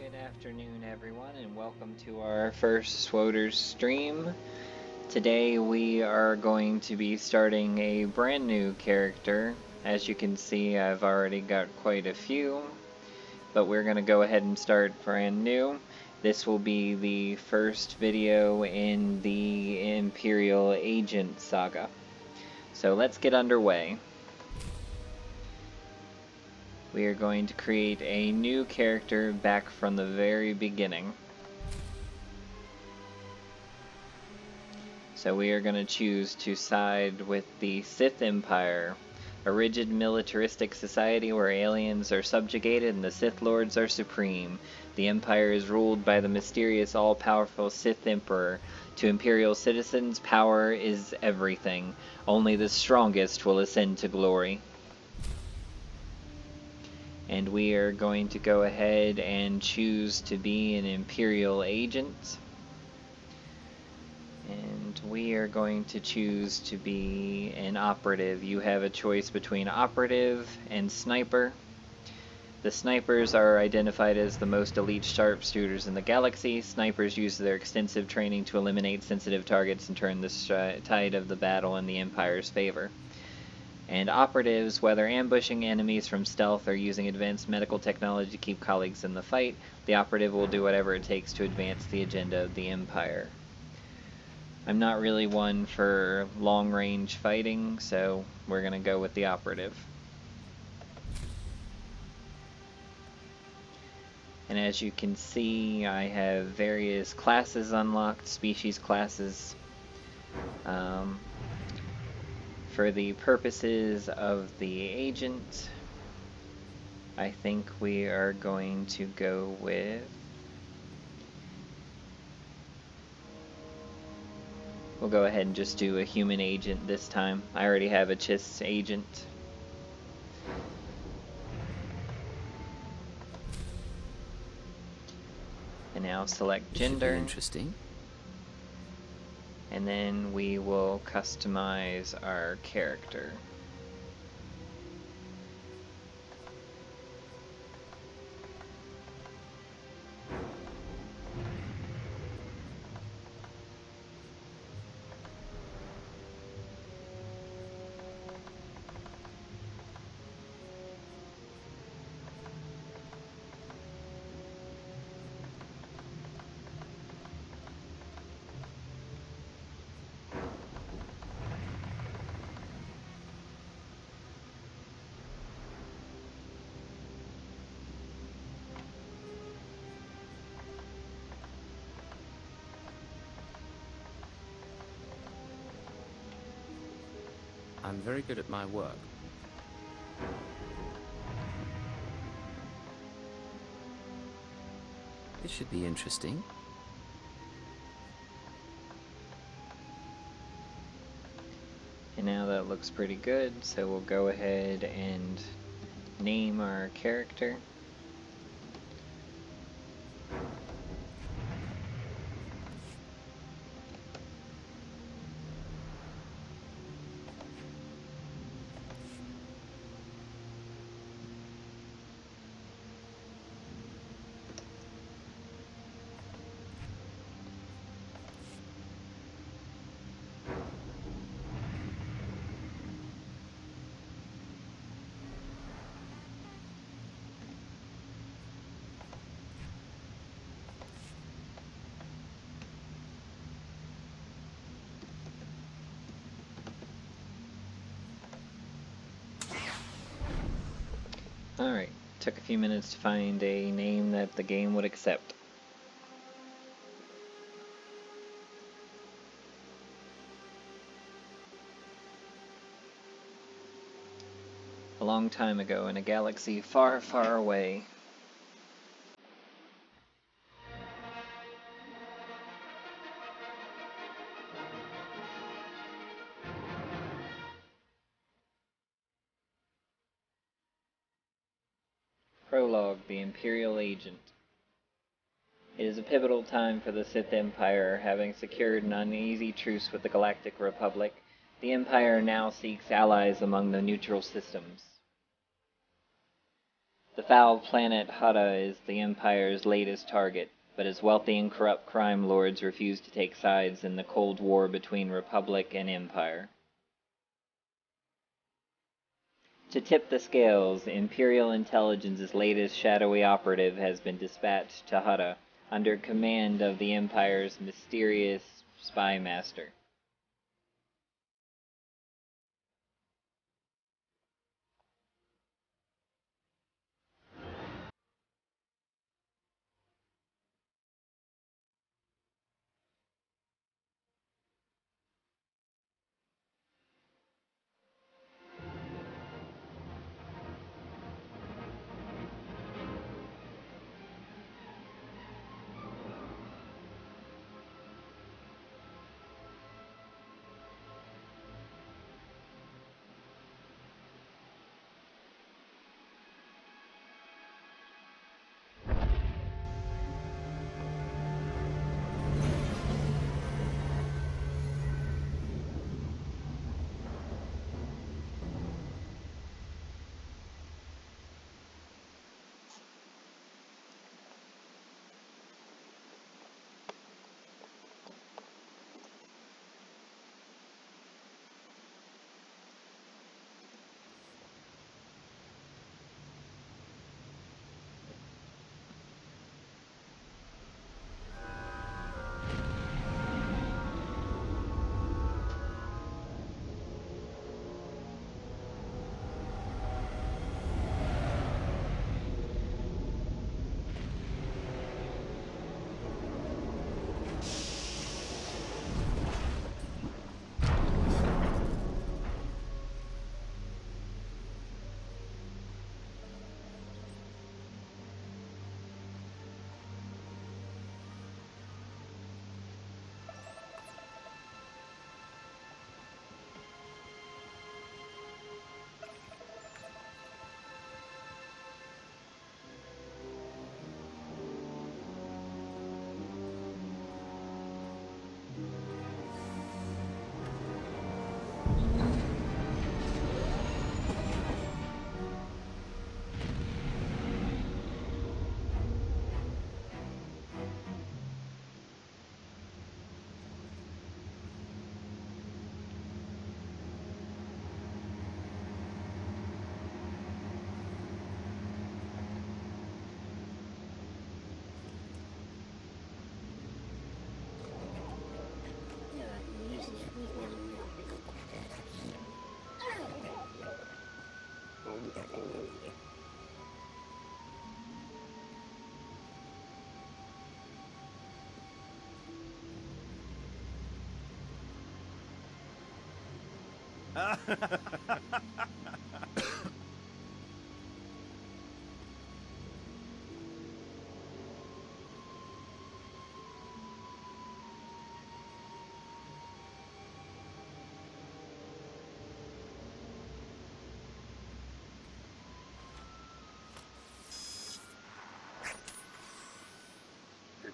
Good afternoon, everyone, and welcome to our first SWTOR stream. Today we are going to be starting a brand new character. As you can see, I've already got quite a few, but we're going to go ahead and start brand new. This will be the first video in the Imperial Agent Saga. So let's get underway. We are going to create a new character back from the very beginning. So we are going to choose to side with the Sith Empire, a rigid militaristic society where aliens are subjugated and the Sith Lords are supreme. The Empire is ruled by the mysterious all-powerful Sith Emperor. To Imperial citizens, power is everything. Only the strongest will ascend to glory. And we are going to go ahead and choose to be an Imperial agent. And we are going to choose to be an operative. You have a choice between operative and sniper. The snipers are identified as the most elite sharpshooters in the galaxy. Snipers use their extensive training to eliminate sensitive targets and turn the tide of the battle in the Empire's favor. And operatives, whether ambushing enemies from stealth or using advanced medical technology to keep colleagues in the fight, the operative will do whatever it takes to advance the agenda of the Empire. I'm not really one for long-range fighting, so we're going to go with the operative. And as you can see, I have various classes unlocked, species classes. For the purposes of the agent, I think we are going to go with... We'll go ahead and just do a human agent this time. I already have a Chiss agent. And now select gender. Interesting. And then we will customize our character. I'm very good at my work. This should be interesting. And now that looks pretty good, so we'll go ahead and name our character. Alright, took a few minutes to find a name that the game would accept. A long time ago in a galaxy far, far away. Prologue, the Imperial Agent. It is a pivotal time for the Sith Empire, having secured an uneasy truce with the Galactic Republic. The Empire now seeks allies among the neutral systems. The foul planet Hutta is the Empire's latest target, but its wealthy and corrupt crime lords refuse to take sides in the Cold War between Republic and Empire. To tip the scales, Imperial Intelligence's latest shadowy operative has been dispatched to Hutta under command of the Empire's mysterious spy master.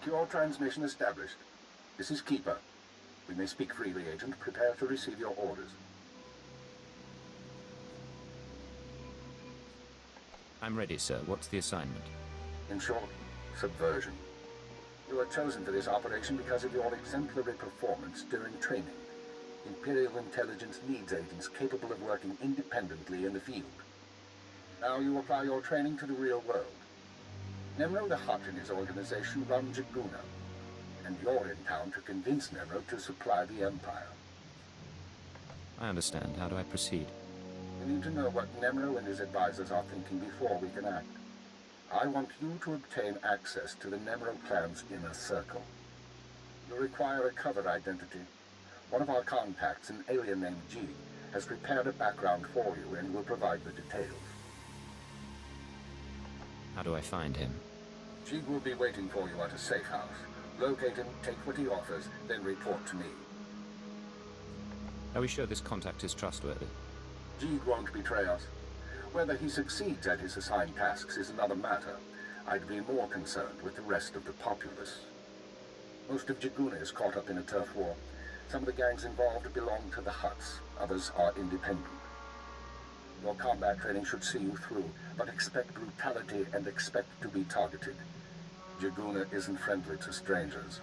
Secure transmission established. This is Keeper. We may speak freely, Agent. Prepare to receive your orders. I'm ready, sir. What's the assignment? In short, subversion. You were chosen for this operation because of your exemplary performance during training. Imperial Intelligence needs agents capable of working independently in the field. Now you apply your training to the real world. Nemro the Hutt and his organization run Jaguna, and you're in town to convince Nemro to supply the Empire. I understand. How do I proceed? We need to know what Nemro and his advisors are thinking before we can act. I want you to obtain access to the Nemro clan's inner circle. You'll require a cover identity. One of our contacts, an alien named G, has prepared a background for you and will provide the details. How do I find him? Jig will be waiting for you at a safe house. Locate him, take what he offers, then report to me. Are we sure this contact is trustworthy? Jig won't betray us. Whether he succeeds at his assigned tasks is another matter. I'd be more concerned with the rest of the populace. Most of Jaguna is caught up in a turf war. Some of the gangs involved belong to the Hutts. Others are independent. Your combat training should see you through, but expect brutality and expect to be targeted. Jaguna isn't friendly to strangers.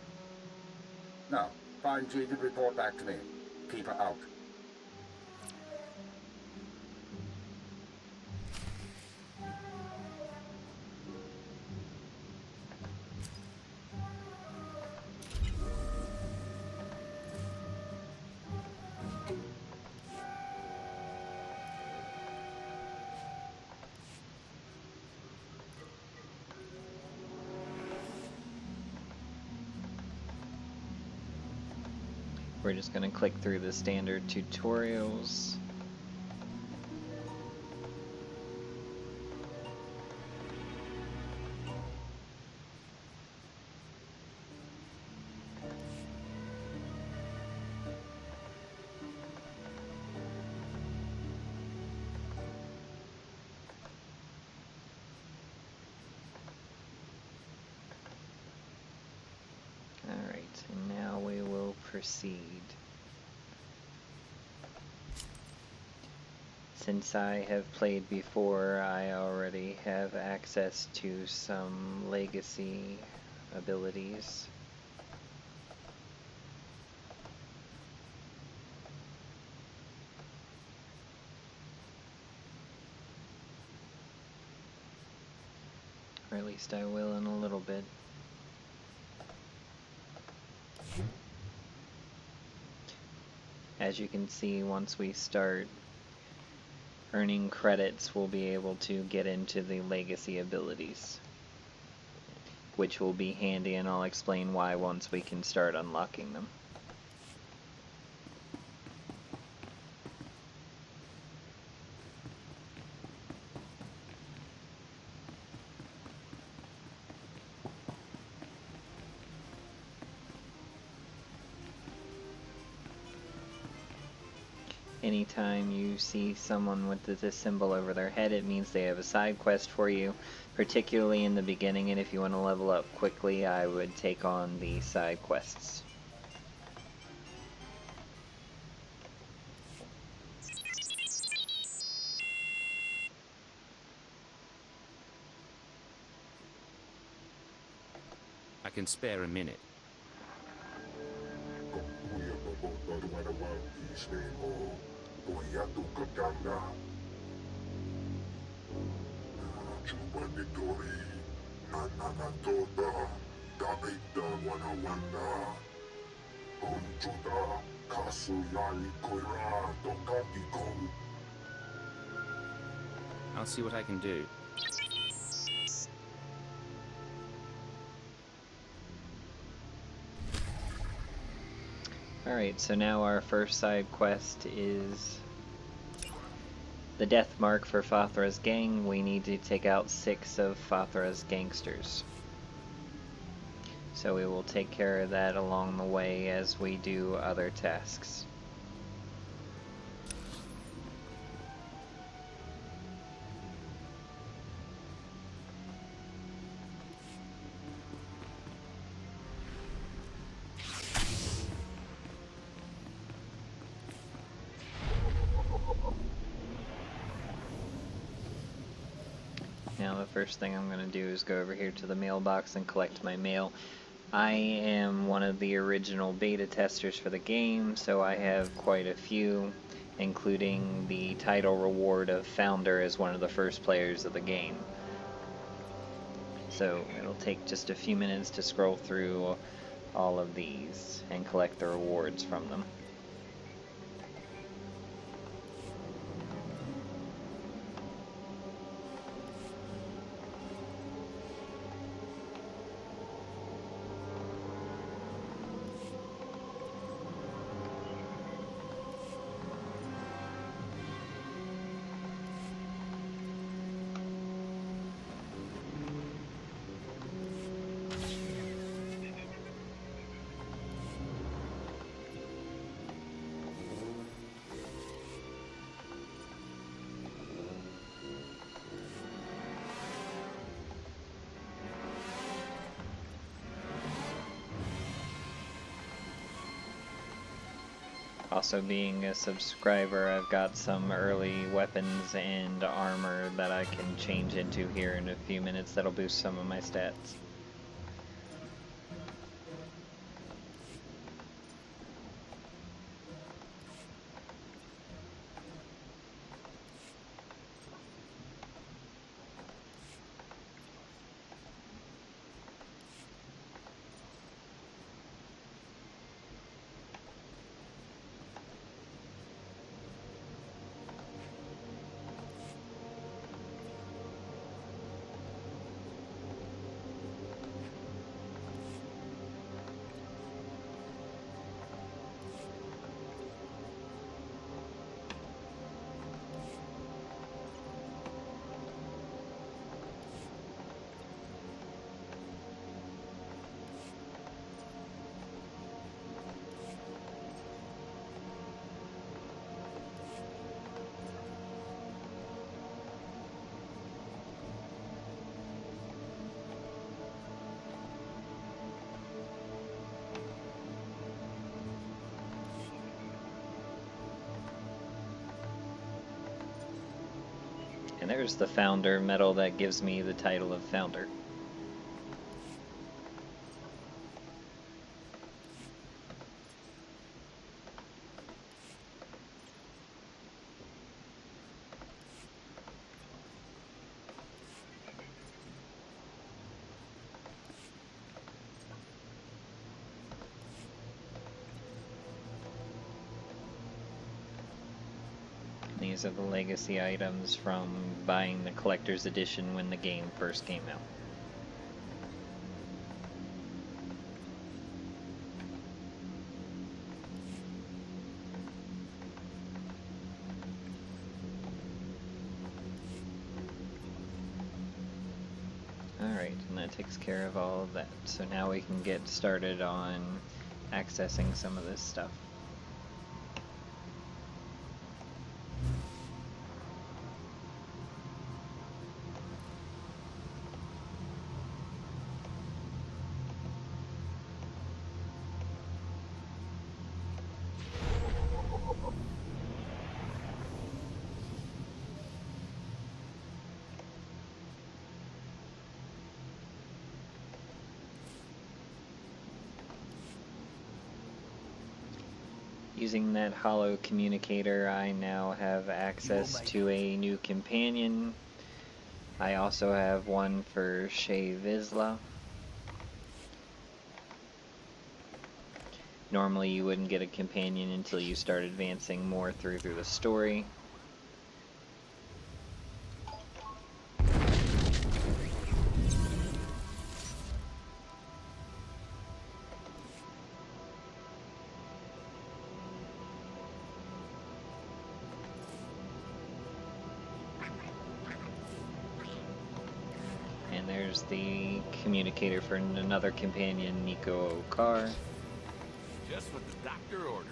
Now, find Jig and report back to me. Keep her out. We're just going to click through the standard tutorials. Alright, and now we will proceed. Since I have played before, I already have access to some legacy abilities. Or at least I will in a little bit. As you can see, once we start earning credits, we'll be able to get into the legacy abilities, which will be handy, and I'll explain why once we can start unlocking them. Anytime you see someone with this symbol over their head, it means they have a side quest for you, particularly in the beginning, and if you want to level up quickly, I would take on the side quests. I can spare a minute. I'll see what I can do. Alright, so now our first side quest is the death mark for Fathra's gang. We need to take out 6 of Fathra's gangsters. So we will take care of that along the way as we do other tasks. Now the first thing I'm going to do is go over here to the mailbox and collect my mail. I am one of the original beta testers for the game, so I have quite a few, including the title reward of Founder as one of the first players of the game. So it'll take just a few minutes to scroll through all of these and collect the rewards from them. Also, being a subscriber, I've got some early weapons and armor that I can change into here in a few minutes that'll boost some of my stats. And there's the Founder medal that gives me the title of Founder. These are the legacy items from buying the collector's edition when the game first came out. Alright, and that takes care of all of that. So now we can get started on accessing some of this stuff. Using that hollow communicator, I now have access to a new companion. I also have one for Shay Vizsla. Normally you wouldn't get a companion until you start advancing more through the story. There's the communicator for another companion, Nico Okar. Just what the doctor ordered.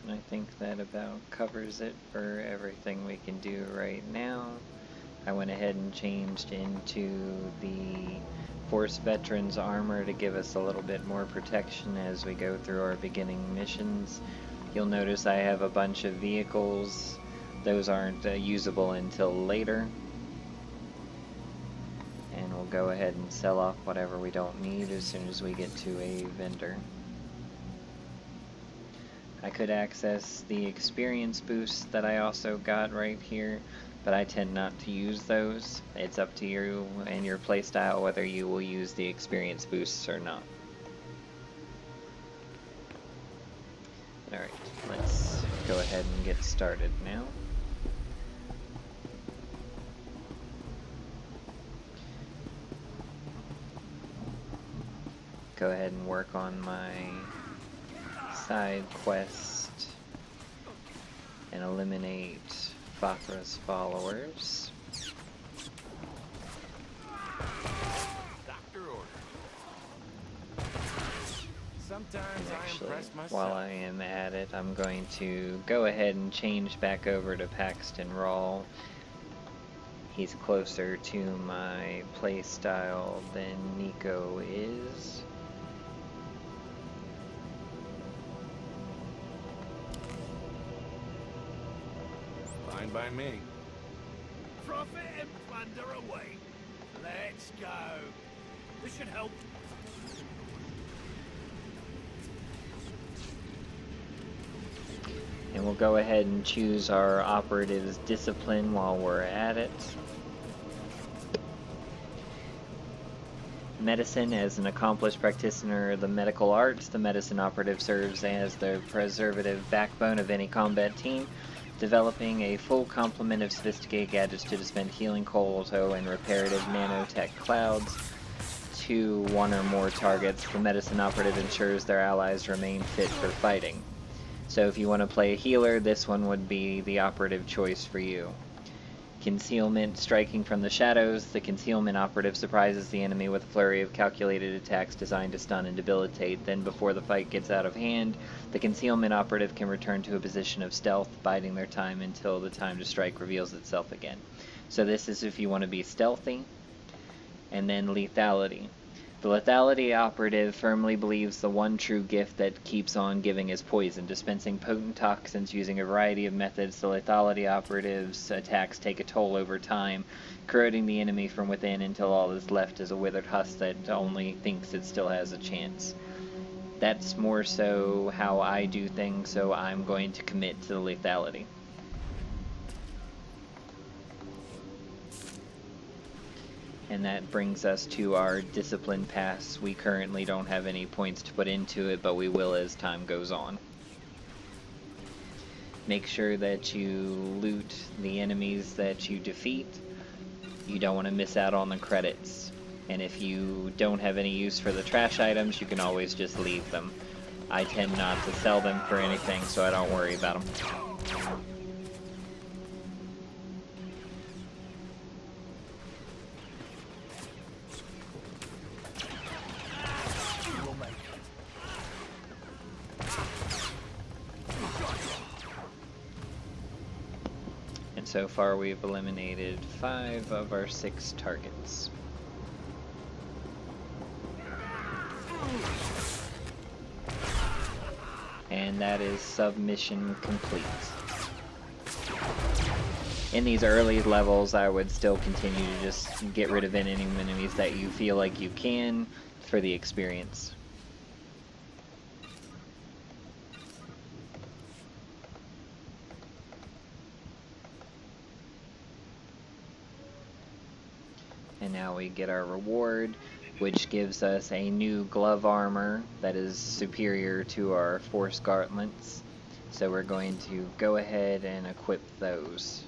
And I think that about covers it for everything we can do right now. I went ahead and changed into the Force Veterans armor to give us a little bit more protection as we go through our beginning missions. You'll notice I have a bunch of vehicles. Those aren't usable until later. go ahead and sell off whatever we don't need as soon as we get to a vendor. I could access the experience boosts that I also got right here, but I tend not to use those. It's up to you and your playstyle whether you will use the experience boosts or not. Alright, let's go ahead and get started now. Go ahead and work on my side quest and eliminate Fathra's followers. Actually, while I am at it, I'm going to go ahead and change back over to Paxton Rawl. He's closer to my playstyle than Nico is. Fine by me. Profit and plunder away. Let's go. This should help. And we'll go ahead and choose our operative's discipline while we're at it. Medicine. As an accomplished practitioner of the medical arts, the medicine operative serves as the preservative backbone of any combat team, developing a full complement of sophisticated gadgets to dispense healing colto and reparative nanotech clouds to one or more targets. The medicine operative ensures their allies remain fit for fighting. So if you want to play a healer, this one would be the operative choice for you. Concealment Striking from the shadows. The concealment operative surprises the enemy with a flurry of calculated attacks designed to stun and debilitate. Then before the fight gets out of hand, the concealment operative can return to a position of stealth, biding their time until the time to strike reveals itself again. So this is if you want to be stealthy. And then lethality. The lethality operative firmly believes the one true gift that keeps on giving is poison, dispensing potent toxins using a variety of methods. The lethality operative's attacks take a toll over time, corroding the enemy from within until all that's left is a withered husk that only thinks it still has a chance. That's more so how I do things, so I'm going to commit to the lethality. And that brings us to our discipline pass. We currently don't have any points to put into it, but we will as time goes on. Make sure that you loot the enemies that you defeat. You don't want to miss out on the credits. And if you don't have any use for the trash items, you can always just leave them. I tend not to sell them for anything, so I don't worry about them. So far we've eliminated 5 of our 6 targets. And that is submission complete. In these early levels, I would still continue to just get rid of any enemies that you feel like you can for the experience. And now we get our reward, which gives us a new glove armor that is superior to our force gauntlets. So we're going to go ahead and equip those.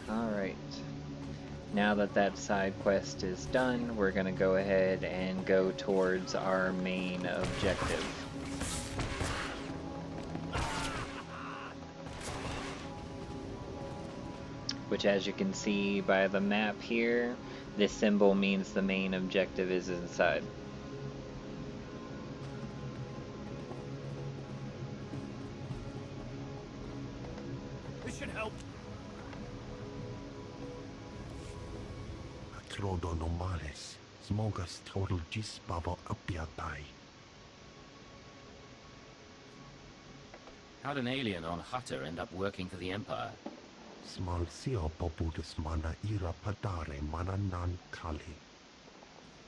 Alright. Now that that side quest is done, we're going to go ahead and go towards our main objective. Which, as you can see by the map here, this symbol means the main objective is inside. This should help. Trodo normales, smogas total gis babo apiatai. How'd an alien on Hutta end up working for the Empire? Smalsio popudus mana ira padare mananan kali.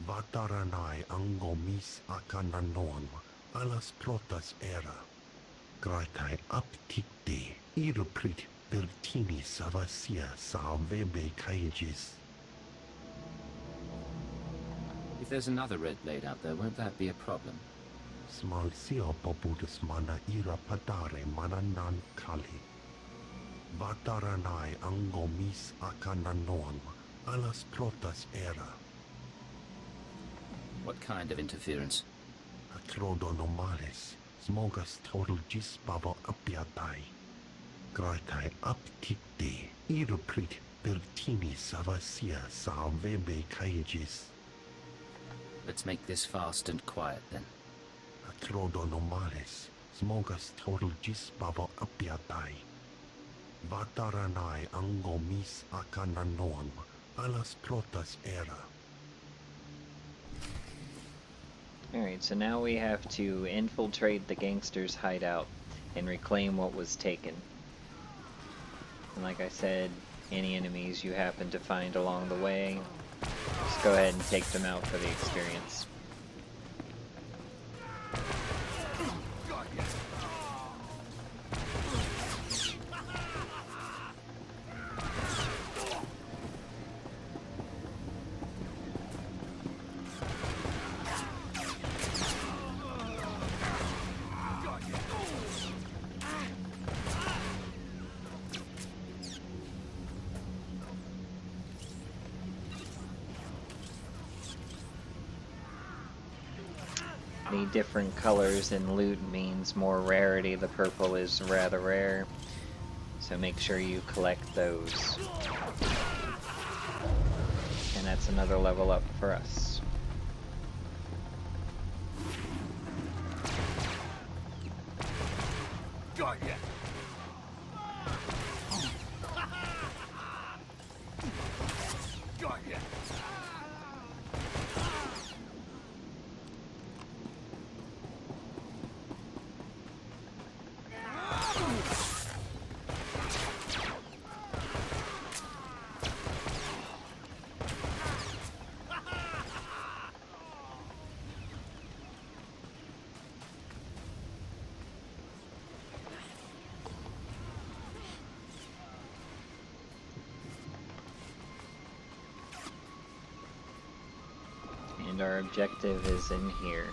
Vataranai angomis akananon alas protas era. Gratai aptikte iruprit pertini savasia salvebe kaigis. If there's another red blade out there, won't that be a problem? Smalsio popudus mana ira padare mananan kali. Vataranai angomis akananon alas protas era. What kind of interference? Acrodonomales, smogas total gis babo apiatai. Gratai aptikte iruprit pertini savasia salvebe kaigis. Let's make this fast and quiet then. Acrodonomales, smogas total gis babo apiatai. Vataranai angomis akananon alas protas era. Alright, so now we have to infiltrate the gangsters' hideout and reclaim what was taken. And like I said, any enemies you happen to find along the way, just go ahead and take them out for the experience. The different colors in loot means more rarity. The purple is rather rare, so make sure you collect those. And that's another level up for us. Got ya! Got ya! And our objective is in here.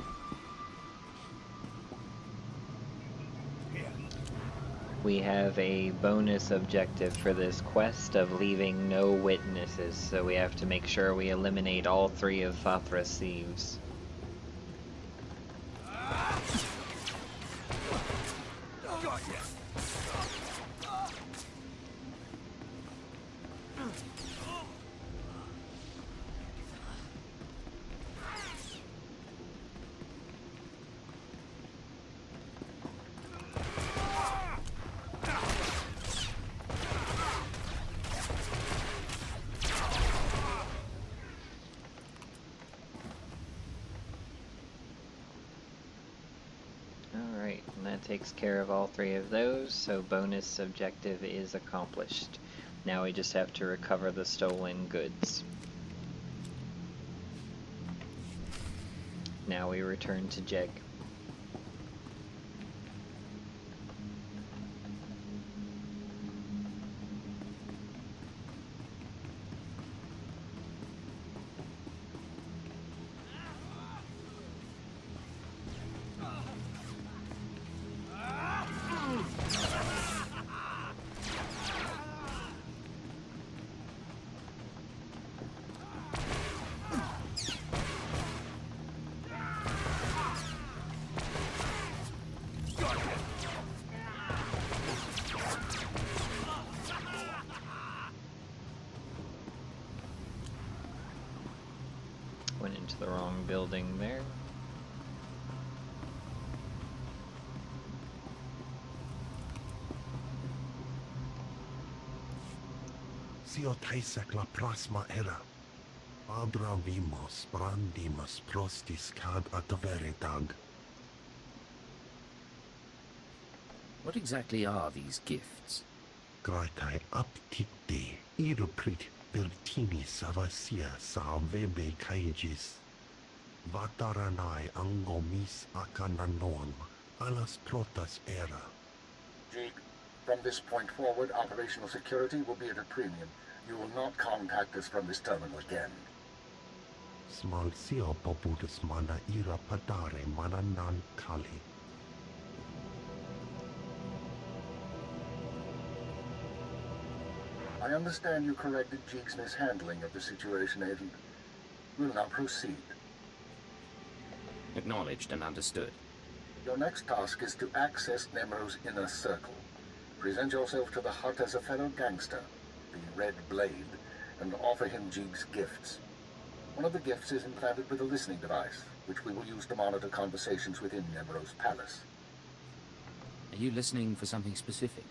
We have a bonus objective for this quest of leaving no witnesses, so we have to make sure we eliminate all 3 of Fathra's thieves. Got ya! Alright, and that takes care of all 3 of those, so bonus objective is accomplished. Now we just have to recover the stolen goods. Now we return to Jeg. Went into the wrong building there. Sio taisek la prasma era. Abra vimos brandimus prostis cad adveritag. What exactly are these gifts? Gratai aptikte iruprit bertini savasia sa vebe kaijis. Vataranai angomis akananon alas protas era. Jig, from this point forward, operational security will be at a premium. You will not contact us from this terminal again. Smal sio poputus mana ira padare mananan kali. I understand you corrected Jig's mishandling of the situation, Agent. We'll now proceed. Acknowledged and understood. Your next task is to access Nemo's inner circle. Present yourself to the Hutta as a fellow gangster, the Red Blade, and offer him Jig's gifts. One of the gifts is implanted with a listening device, which we will use to monitor conversations within Nemo's palace. Are you listening for something specific?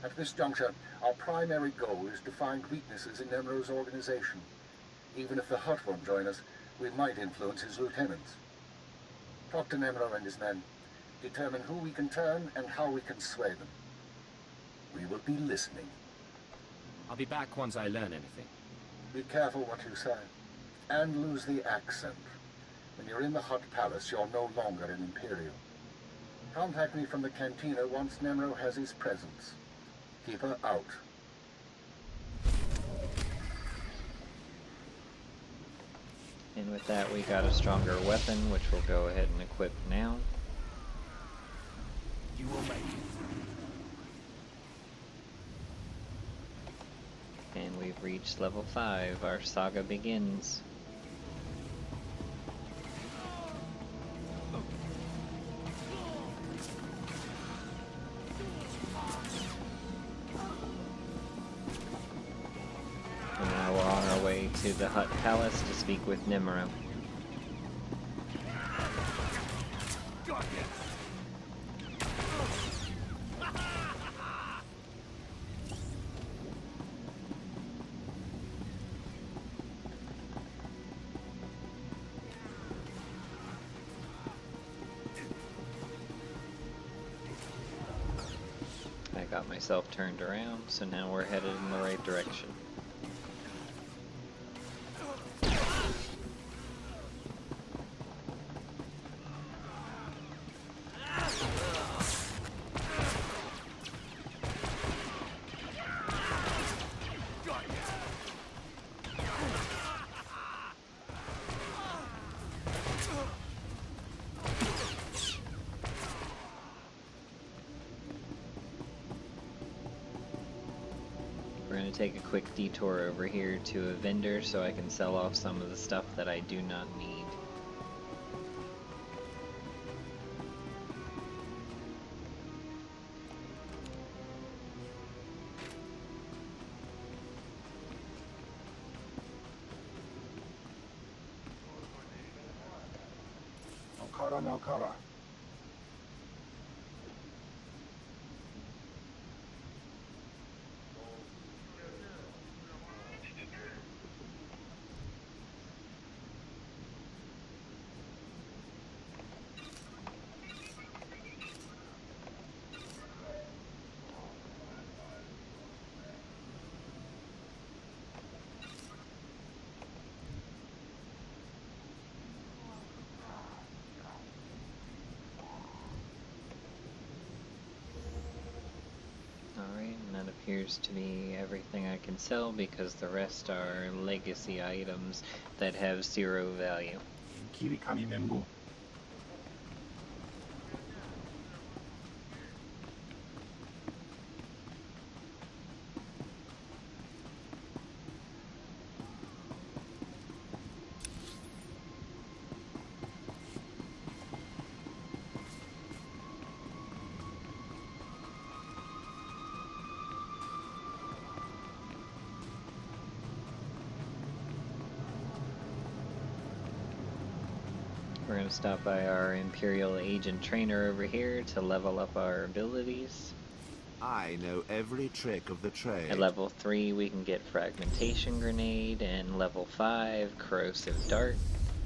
At this juncture, our primary goal is to find weaknesses in Nemo's organization. Even if the Hutt won't join us, we might influence his lieutenants. Talk to Nemo and his men. Determine who we can turn and how we can sway them. We will be listening. I'll be back once I learn anything. Be careful what you say. And lose the accent. When you're in the Hutt Palace, you're no longer an Imperial. Contact me from the cantina once Nemo has his presence. Keep her out. And with that, we got a stronger weapon, which we'll go ahead and equip now. You will make it. And we've reached level 5. Our saga begins. And now we're on our way to the Hutt Palace to speak with Nimro. Got ya. I got myself turned around, so now we're headed in the right direction. We're going to take a quick detour over here to a vendor so I can sell off some of the stuff that I do not need. Nokara. Alright, and that appears to be everything I can sell because the rest are legacy items that have 0 value. Kirikami membo. We're going to stop by our Imperial agent trainer over here to level up our abilities. I know every trick of the trade. At level 3 we can get Fragmentation Grenade, and level 5 Corrosive Dart.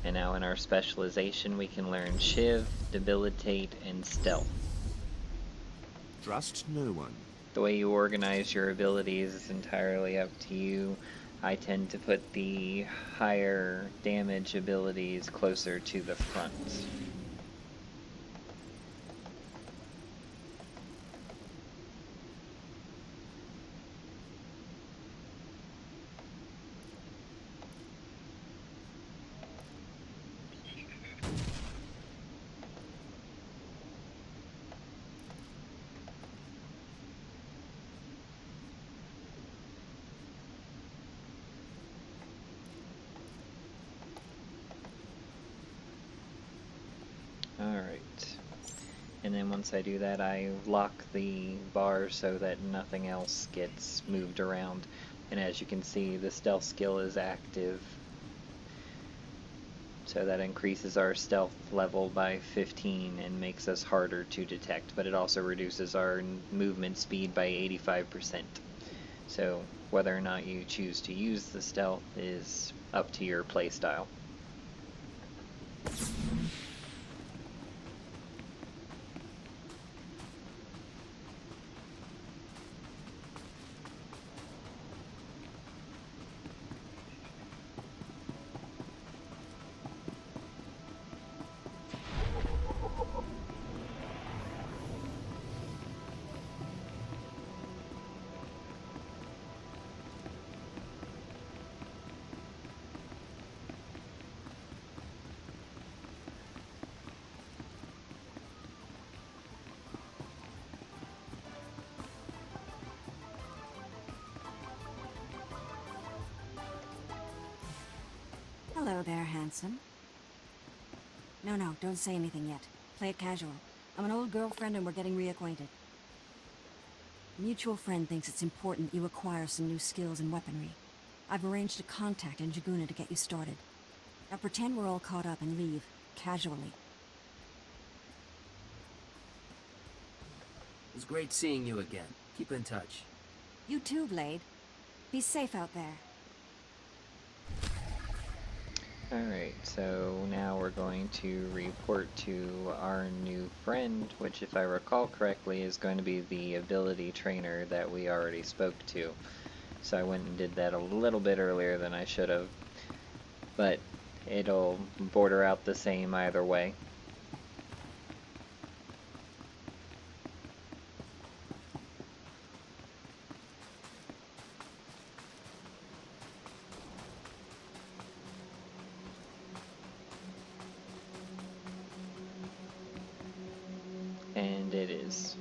And now in our specialization we can learn Shiv, Debilitate, and Stealth. Trust no one. The way you organize your abilities is entirely up to you. I tend to put the higher damage abilities closer to the front. Alright, and then once I do that, I lock the bar so that nothing else gets moved around. And as you can see, the stealth skill is active, so that increases our stealth level by 15 and makes us harder to detect, but it also reduces our movement speed by 85%. So whether or not you choose to use the stealth is up to your playstyle. Hello there, handsome. No, don't say anything yet. Play it casual. I'm an old girlfriend and we're getting reacquainted. A mutual friend thinks it's important you acquire some new skills and weaponry. I've arranged a contact in Jaguna to get you started. Now pretend we're all caught up and leave, casually. It was great seeing you again. Keep in touch. You too, Blade. Be safe out there. Alright, so now we're going to report to our new friend, which if I recall correctly is going to be the ability trainer that we already spoke to. So I went and did that a little bit earlier than I should have, but it'll border out the same either way. And it is.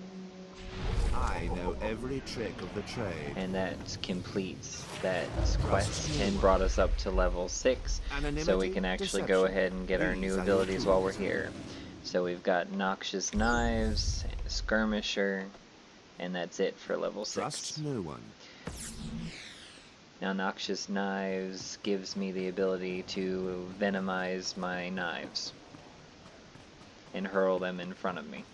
I know every trick of the trade. And that completes that quest and brought us up to level 6, so we can actually go ahead and get our new abilities while we're here. So we've got Noxious Knives, Skirmisher, and that's it for level 6. Trust no one. Now Noxious Knives gives me the ability to venomize my knives and hurl them in front of me.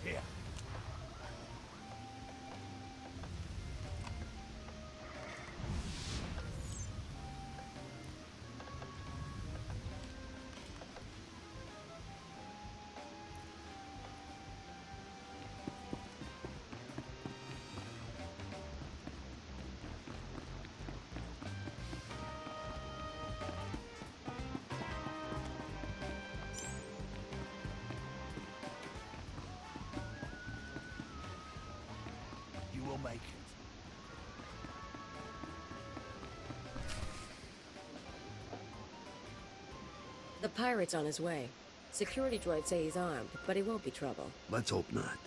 Here. You will make it. The pirate's on his way. Security droids say he's armed, but he won't be trouble. Let's hope not.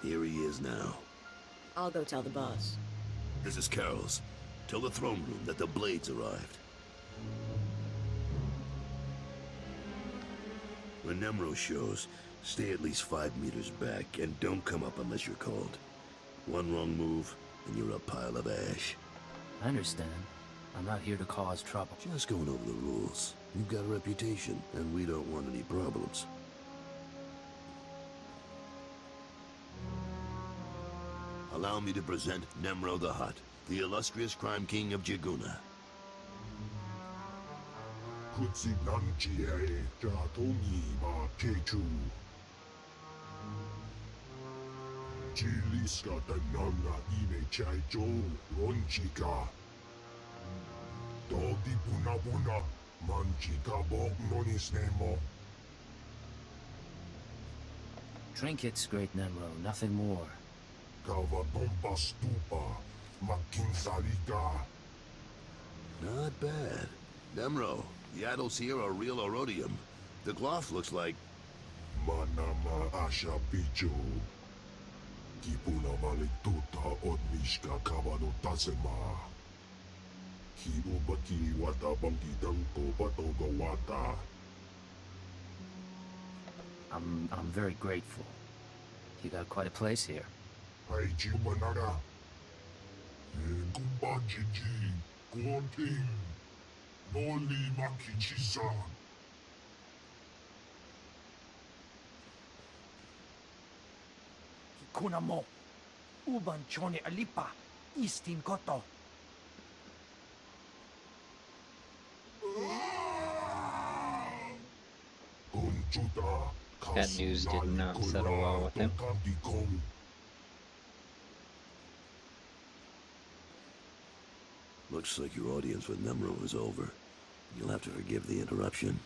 Here he is now. I'll go tell the boss. This is Carol's. Tell the throne room that the Blades arrived. When Nemro shows, stay at least 5 meters back and don't come up unless you're called. One wrong move, and you're a pile of ash. I understand. I'm not here to cause trouble. Just going over the rules. You've got a reputation, and we don't want any problems. Allow me to present Nemro the Hutt, the illustrious crime king of Jaguna. Trinkets, Great Nemro, nothing more. Not bad. Nemro, the idols here are real Orodium. The cloth looks like... Manama Asha Pichu. Kipuna Malituta Odmishka Kabano Tasema. Kirubaki Wata Banki Danko Batoga Wata. I'm very grateful. You got quite a place here. Aichi Manara. Kumbanjiji. Kuonting. Noli Makichi-san. Kuna mo. Uban chone alipa. Istin koto. That news did not settle well with him. Looks like your audience with Nemro is over. You'll have to forgive the interruption.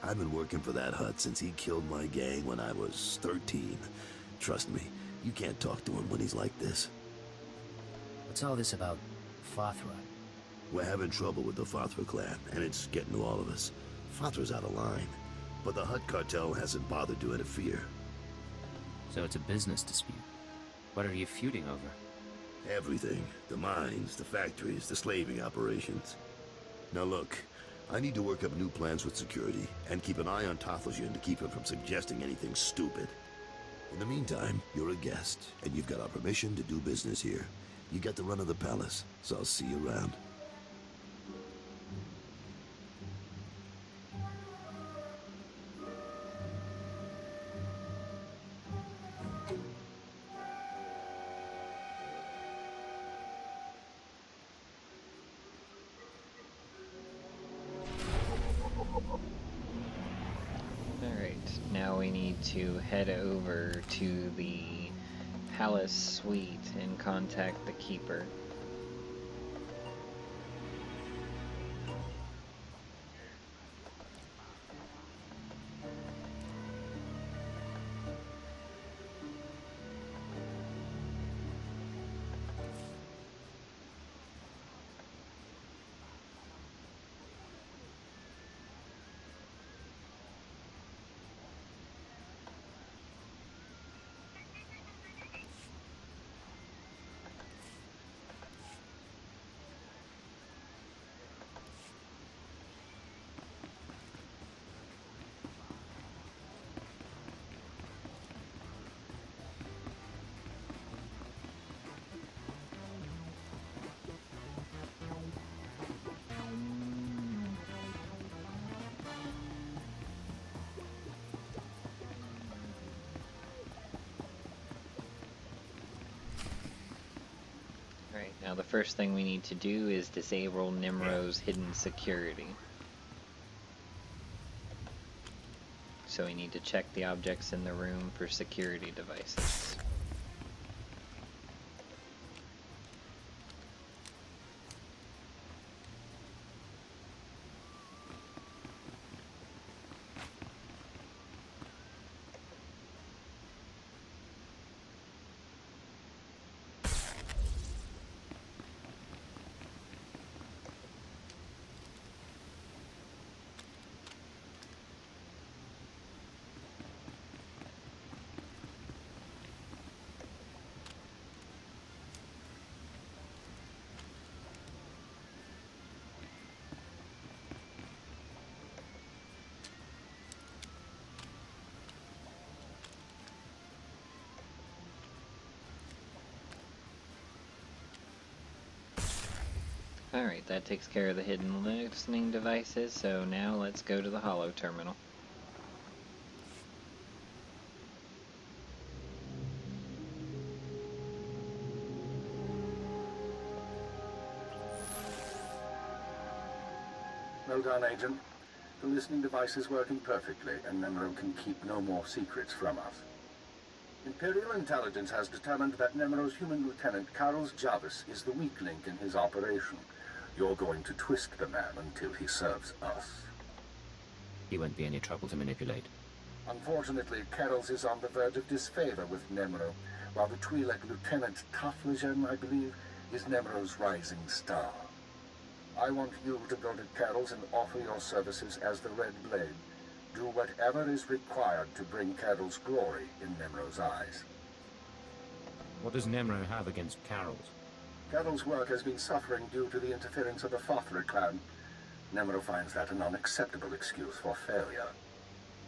I've been working for that Hutt since he killed my gang when I was 13. Trust me, you can't talk to him when he's like this. What's all this about Fathra? We're having trouble with the Fathra clan, and it's getting to all of us. Fathra's out of line, but the Hutt cartel hasn't bothered to interfere. So it's a business dispute. What are you feuding over? Everything. The mines, the factories, the slaving operations. Now look, I need to work up new plans with security, and keep an eye on Tathlosian to keep him from suggesting anything stupid. In the meantime, you're a guest, and you've got our permission to do business here. You got the run of the palace, so I'll see you around. Now we need to head over to the palace suite and contact the keeper. Right, now the first thing we need to do is disable Nimro's hidden security. So we need to check the objects in the room for security devices. Alright, that takes care of the hidden listening devices, so now let's go to the holo terminal. Well done, Agent. The listening device is working perfectly, and Nemro can keep no more secrets from us. Imperial intelligence has determined that Nemro's human lieutenant, Carlos Jarvis, is the weak link in his operation. You're going to twist the man until he serves us. He won't be any trouble to manipulate. Unfortunately, Carlos is on the verge of disfavor with Nemro, while the Twi'lek Lieutenant Taflagen, I believe, is Nemro's rising star. I want you to go to Carol's and offer your services as the Red Blade. Do whatever is required to bring Carol's glory in Nemro's eyes. What does Nemro have against Carol's? Carol's work has been suffering due to the interference of the Fothra clan. Nemro finds that an unacceptable excuse for failure.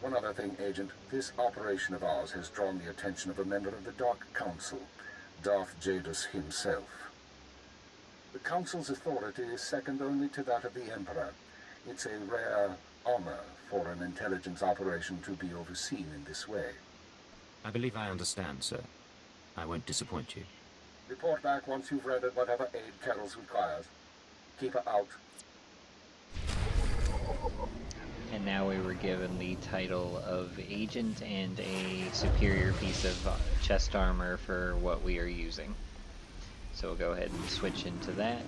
One other thing, Agent. This operation of ours has drawn the attention of a member of the Dark Council, Darth Jadus himself. The Council's authority is second only to that of the Emperor. It's a rare honor for an intelligence operation to be overseen in this way. I believe I understand, sir. I won't disappoint you. Report back once you've rendered whatever aid Carol's requires. Keep her out. And now we were given the title of Agent and a superior piece of chest armor for what we are using. So we'll go ahead and switch into that.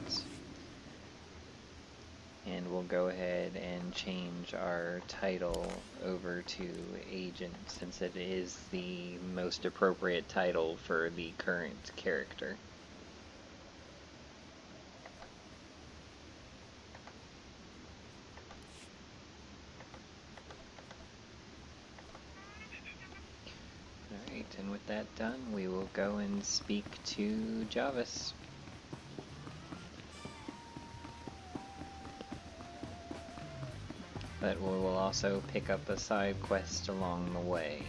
And we'll go ahead and change our title over to Agent, since it is the most appropriate title for the current character. Alright, and with that done, we will go and speak to Jarvis. But we will also pick up a side quest along the way.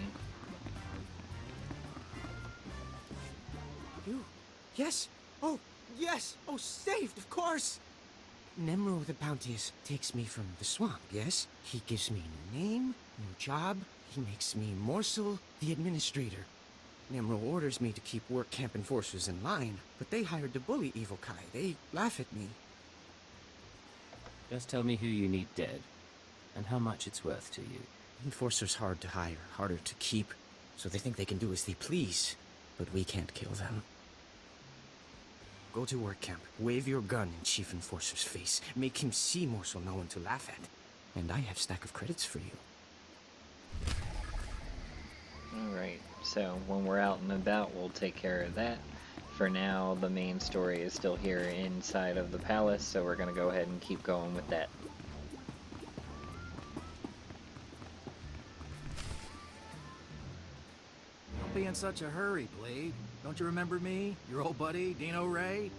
You? Yes! Oh, yes! Oh, saved, of course! Nemro the Bounteous takes me from the swamp, yes? He gives me a new name, new job. He makes me Morsel, the administrator. Nemro orders me to keep work camp enforcers in line, but they hired to bully Evil Kai. They laugh at me. Just tell me who you need dead, and how much it's worth to you. Enforcers hard to hire, harder to keep, so they think they can do as they please, but we can't kill them. Go to work camp, wave your gun in Chief Enforcer's face, make him see Morsel no one to laugh at, and I have stack of credits for you. Alright, so when we're out and about, we'll take care of that. For now, the main story is still here inside of the palace, so we're going to go ahead and keep going with that. Don't be in such a hurry, Blade. Don't you remember me? Your old buddy, Dino Ray?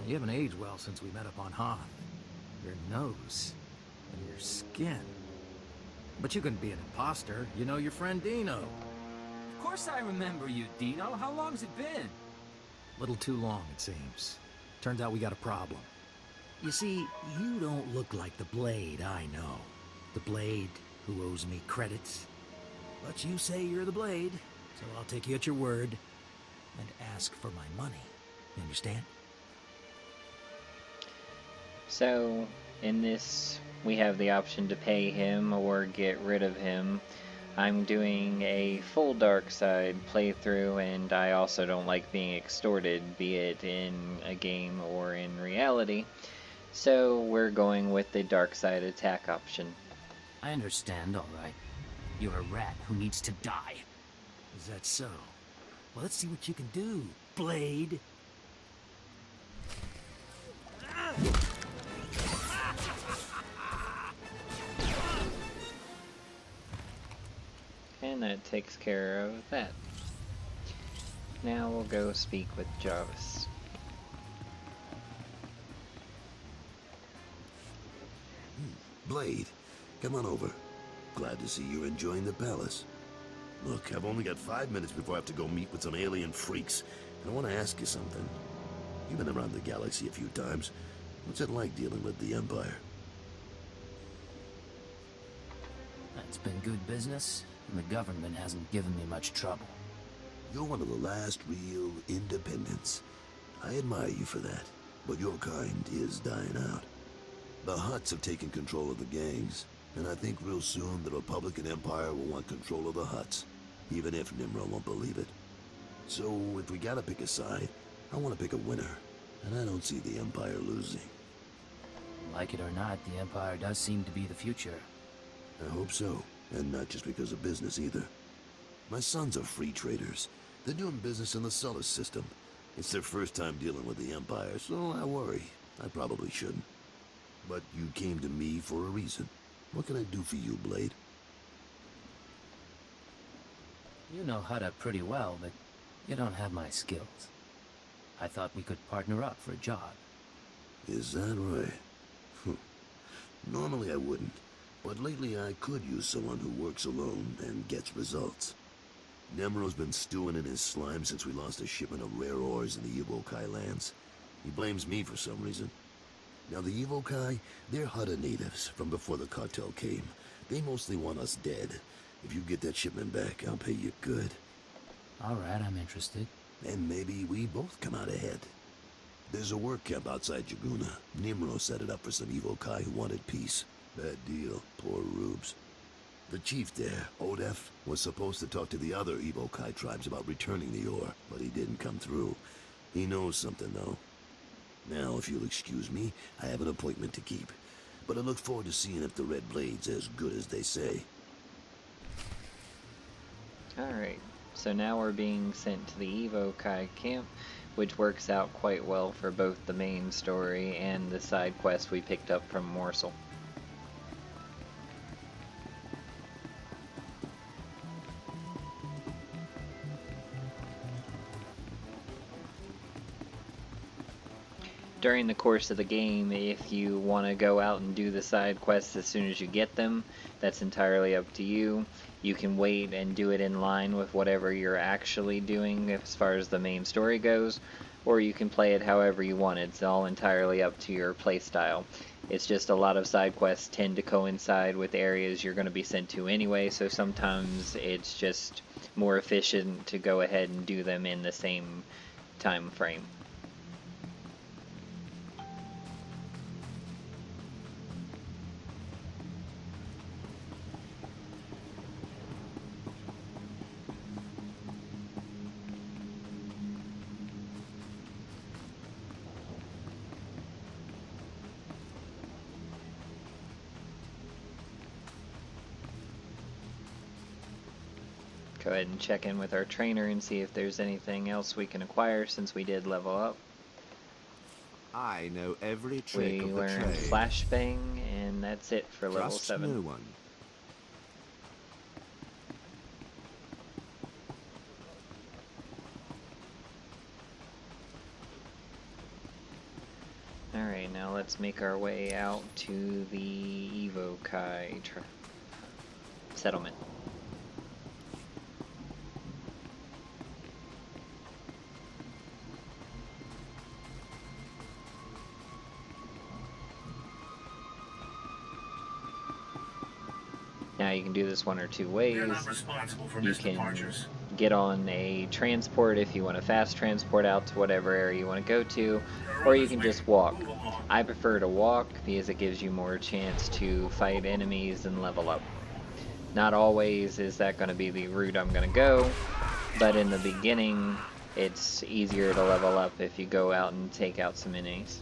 You haven't aged well since we met up on Hoth. Your nose and your skin. But you couldn't be an imposter. You know your friend Dino. Of course I remember you, Dino. How long's it been? Little too long, it seems. Turns out we got a problem. You see, you don't look like the Blade I know. The Blade who owes me credits. But you say you're the Blade, so I'll take you at your word and ask for my money. You understand? So, in this, we have the option to pay him or get rid of him. I'm doing a full dark side playthrough, and I also don't like being extorted, be it in a game or in reality. So we're going with the dark side attack option. I understand, alright. You're a rat who needs to die. Is that so? Well, let's see what you can do, Blade. And that takes care of that. Now we'll go speak with Jarvis. Blade, come on over. Glad to see you're enjoying the palace. Look, I've only got 5 minutes before I have to go meet with some alien freaks, and I want to ask you something. You've been around the galaxy a few times. What's it like dealing with the Empire? It's been good business, and the government hasn't given me much trouble. You're one of the last real independents. I admire you for that, but your kind is dying out. The Hutts have taken control of the gangs, and I think real soon the Republican Empire will want control of the Hutts, even if Nimro won't believe it. So, if we gotta pick a side, I want to pick a winner, and I don't see the Empire losing. Like it or not, the Empire does seem to be the future. I hope so, and not just because of business either. My sons are free traders. They're doing business in the Sullus system. It's their first time dealing with the Empire, so I worry. I probably shouldn't. But you came to me for a reason. What can I do for you, Blade? You know Hutta pretty well, but you don't have my skills. I thought we could partner up for a job. Is that right? Normally I wouldn't, but lately I could use someone who works alone and gets results. Nemro's been stewing in his slime since we lost a shipment of rare ores in the Evokai lands. He blames me for some reason. Now the Evokai, they're Hutta natives from before the cartel came. They mostly want us dead. If you get that shipment back, I'll pay you good. Alright, I'm interested. And maybe we both come out ahead. There's a work camp outside Jaguna. Nimro set it up for some Evokai who wanted peace. Bad deal. Poor rubes. The chief there, Odef, was supposed to talk to the other Evokai tribes about returning the ore, but he didn't come through. He knows something, though. Now, if you'll excuse me, I have an appointment to keep. But I look forward to seeing if the Red Blade's as good as they say. Alright, so now we're being sent to the Evokai camp, which works out quite well for both the main story and the side quest we picked up from Morsel. During the course of the game, if you want to go out and do the side quests as soon as you get them, that's entirely up to you. You can wait and do it in line with whatever you're actually doing as far as the main story goes, or you can play it however you want. It's all entirely up to your playstyle. It's just a lot of side quests tend to coincide with areas you're going to be sent to anyway, so sometimes it's just more efficient to go ahead and do them in the same time frame. Go ahead and check in with our trainer and see if there's anything else we can acquire since we did level up. I know every trick of the learned trade. Flashbang, and that's it for level Trust 7. no one. Alright, now let's make our way out to the Evokai settlement. Now you can do this one or two ways. You can get on a transport if you want to fast transport out to whatever area you want to go to, or you can just walk. I prefer to walk because it gives you more chance to fight enemies and level up. Not always is that going to be the route I'm going to go, but in the beginning it's easier to level up if you go out and take out some enemies.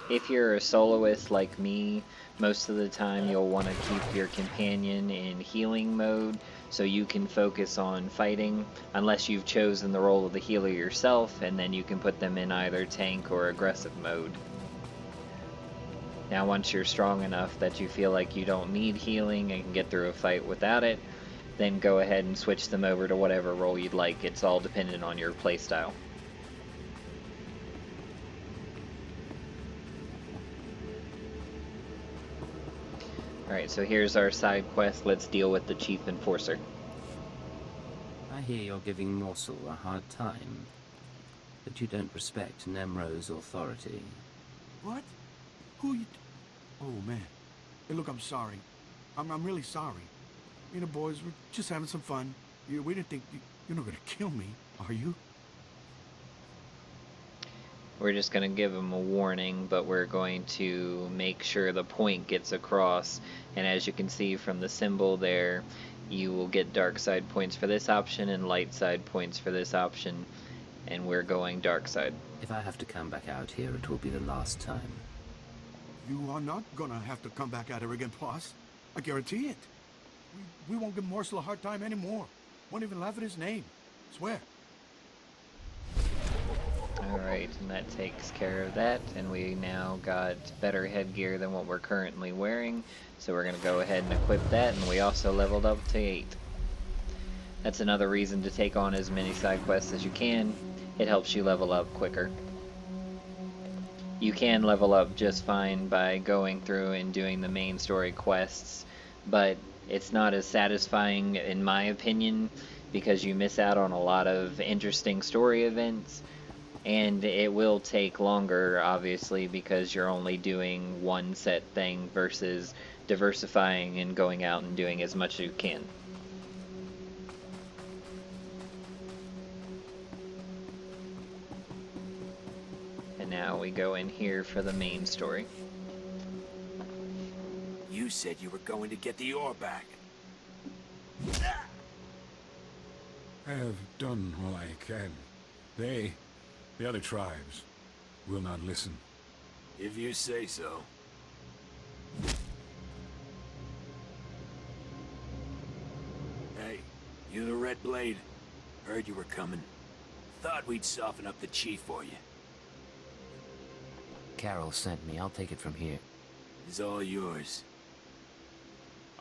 If you're a soloist like me, most of the time you'll want to keep your companion in healing mode so you can focus on fighting unless you've chosen the role of the healer yourself, and then you can put them in either tank or aggressive mode. Now once you're strong enough that you feel like you don't need healing and can get through a fight without it, then go ahead and switch them over to whatever role you'd like. It's all dependent on your playstyle. Alright, so here's our side quest. Let's deal with the Chief Enforcer. I hear you're giving Morsel a hard time, but you don't respect Nemro's authority. What? Who you... Oh, man. Hey, look, I'm sorry. I'm really sorry. You know, boys, we're just having some fun. We didn't think... You're not gonna kill me, are you? We're just going to give them a warning, but we're going to make sure the point gets across. And as you can see from the symbol there, you will get dark side points for this option and light side points for this option. And we're going dark side. If I have to come back out here, it will be the last time. You are not gonna have to come back at her again, boss. I guarantee it. We won't give Morsel a hard time anymore. Won't even laugh at his name. Swear. Alright, and that takes care of that, and we now got better headgear than what we're currently wearing, so we're going to go ahead and equip that, and we also leveled up to 8. That's another reason to take on as many side quests as you can. It helps you level up quicker. You can level up just fine by going through and doing the main story quests, but it's not as satisfying in my opinion, because you miss out on a lot of interesting story events. And it will take longer, obviously, because you're only doing one set thing versus diversifying and going out and doing as much as you can. And now we go in here for the main story. You said you were going to get the ore back. I have done all I can. The other tribes, will not listen. If you say so. Hey, you the Red Blade? Heard you were coming. Thought we'd soften up the chief for you. Carol sent me. I'll take it from here. It's all yours.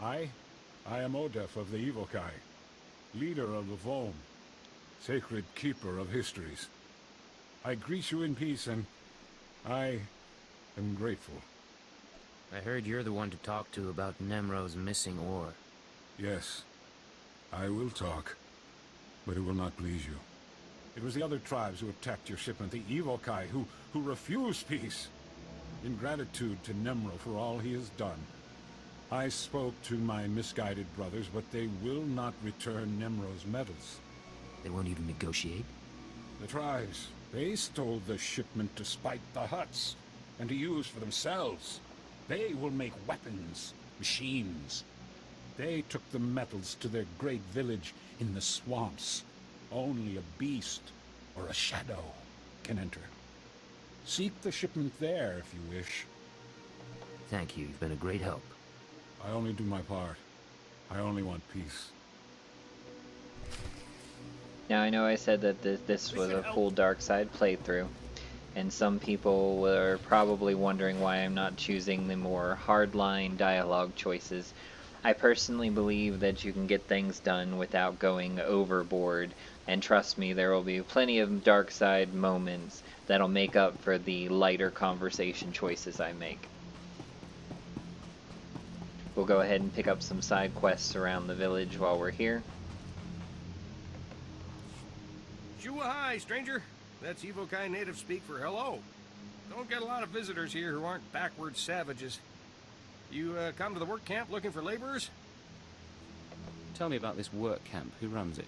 I am Odef of the Evokai, leader of the Vome, sacred keeper of histories. I greet you in peace, and I am grateful. I heard you're the one to talk to about Nemro's missing ore. Yes, I will talk, but it will not please you. It was the other tribes who attacked your shipment, the Evokai, who refused peace. In gratitude to Nemro for all he has done, I spoke to my misguided brothers, but they will not return Nemro's medals. They won't even negotiate? The tribes, they stole the shipment to spite the Hutts, and to use for themselves. They will make weapons, machines. They took the metals to their great village in the swamps. Only a beast or a shadow can enter. Seek the shipment there if you wish. Thank you, you've been a great help. I only do my part. I only want peace. Now I know I said that this was a full dark side playthrough, and some people were probably wondering why I'm not choosing the more hardline dialogue choices. I personally believe that you can get things done without going overboard, and trust me, there will be plenty of dark side moments that'll make up for the lighter conversation choices I make. We'll go ahead and pick up some side quests around the village while we're here. Hi, stranger. That's Evokai native speak for hello. Don't get a lot of visitors here who aren't backward savages. You come to the work camp looking for laborers? Tell me about this work camp. Who runs it?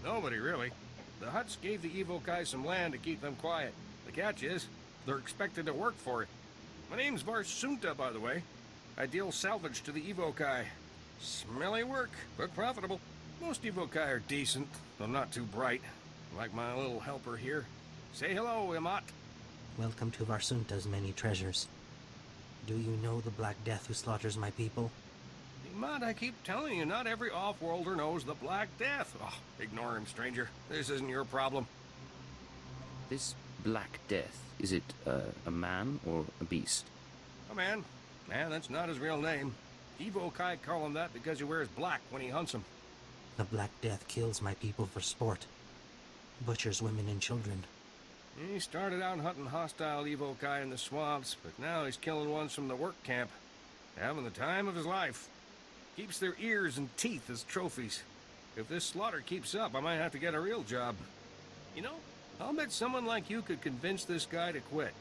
Nobody, really. The Hutts gave the Evokai some land to keep them quiet. The catch is, they're expected to work for it. My name's Varsunta, by the way. I deal salvage to the Evokai. Smelly work, but profitable. Most Evokai are decent, though not too bright. Like my little helper here. Say hello, Imat. Welcome to Varsunta's many treasures. Do you know the Black Death who slaughters my people? Mud, I keep telling you, not every off-worlder knows the Black Death. Oh, ignore him, stranger. This isn't your problem. This Black Death, is it a man or a beast? A man. Man, that's not his real name. Evo Kai call him that because he wears black when he hunts them. The Black Death kills my people for sport. Butchers women and children. He started out hunting hostile Evo Kai in the swamps, but now he's killing ones from the work camp. Having the time of his life. Keeps their ears and teeth as trophies. If this slaughter keeps up, I might have to get a real job. You know, I'll bet someone like you could convince this guy to quit.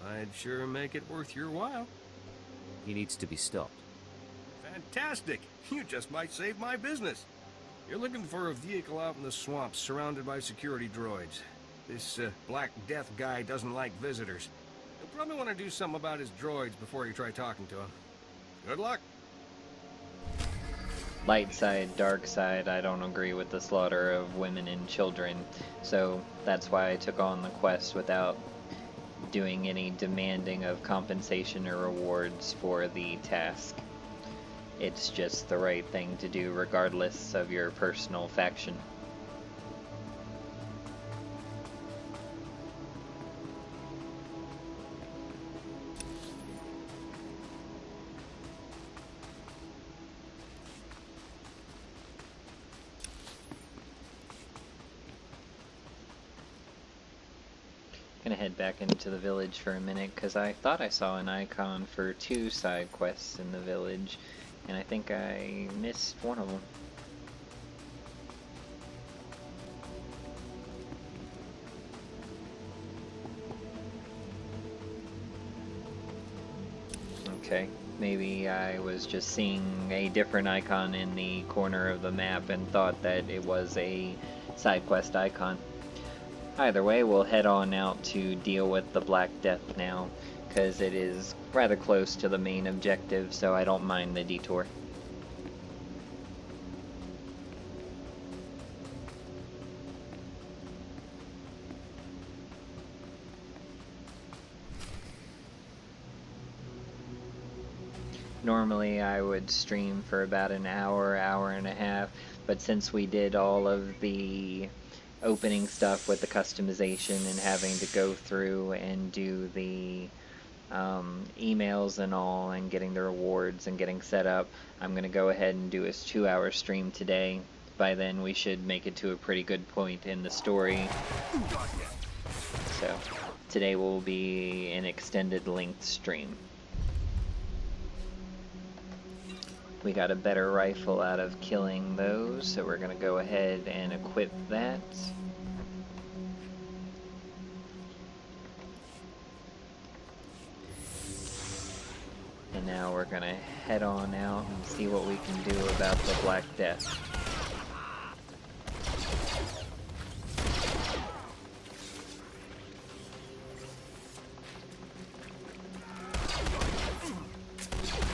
I'd sure make it worth your while. He needs to be stopped. Fantastic! You just might save my business. You're looking for a vehicle out in the swamps surrounded by security droids. This Black Death guy doesn't like visitors. You'll probably want to do something about his droids before you try talking to him. Good luck. Light side, dark side, I don't agree with the slaughter of women and children, so that's why I took on the quest without doing any demanding of compensation or rewards for the task. It's just the right thing to do regardless of your personal faction. Gonna head back into the village for a minute because I thought I saw an icon for 2 side quests in the village, and I think I missed one of them. Okay, maybe I was just seeing a different icon in the corner of the map and thought that it was a side quest icon. Either way, we'll head on out to deal with the Black Death now, because it is rather close to the main objective, so I don't mind the detour. Normally I would stream for about an hour, hour and a half, but since we did all of the opening stuff with the customization and having to go through and do the emails and all and getting the rewards and getting set up, I'm going to go ahead and do a 2-hour stream today. By then we should make it to a pretty good point in the story. So today will be an extended length stream. We got a better rifle out of killing those, so we're going to go ahead and equip that. And now we're going to head on out and see what we can do about the Black Death.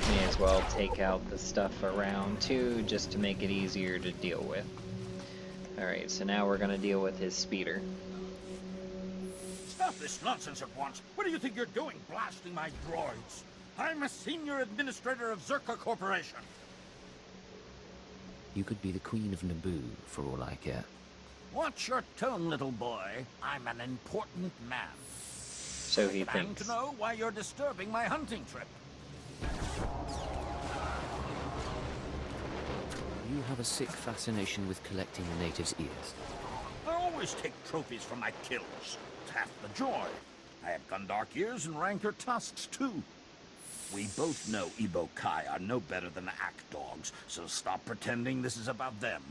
May as well take out the stuff around too, just to make it easier to deal with. Alright, so now we're going to deal with his speeder. Stop this nonsense at once. What do you think you're doing, blasting my droids? I'm a senior administrator of Zerka Corporation. You could be the Queen of Naboo, for all I care. Watch your tone, little boy. I'm an important man. So he thinks. To know why you're disturbing my hunting trip. You have a sick fascination with collecting the natives' ears. I always take trophies from my kills. It's half the joy. I have Gundark ears and rancor tusks, too. We both know Evo Kai are no better than act dogs, so stop pretending this is about them.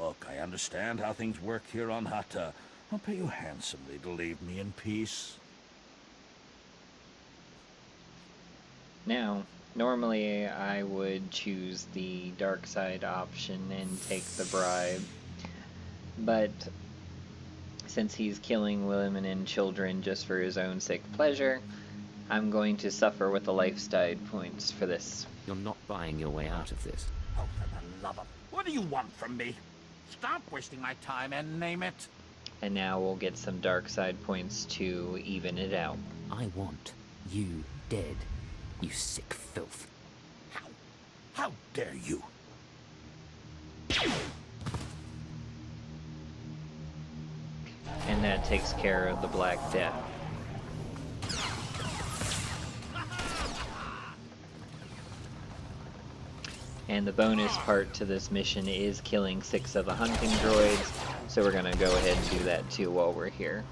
Look, I understand how things work here on Hutta. I'll pay you handsomely to leave me in peace. Now, normally I would choose the dark side option and take the bribe, but since he's killing women and children just for his own sick pleasure, I'm going to suffer with the lifestyle points for this. You're not buying your way out of this. Oh, for the love of... What do you want from me? Stop wasting my time and name it. And now we'll get some dark side points to even it out. I want you dead, you sick filth. How dare you? And that takes care of the Black Death. And the bonus part to this mission is killing 6 of the hunting droids, so we're going to go ahead and do that too while we're here.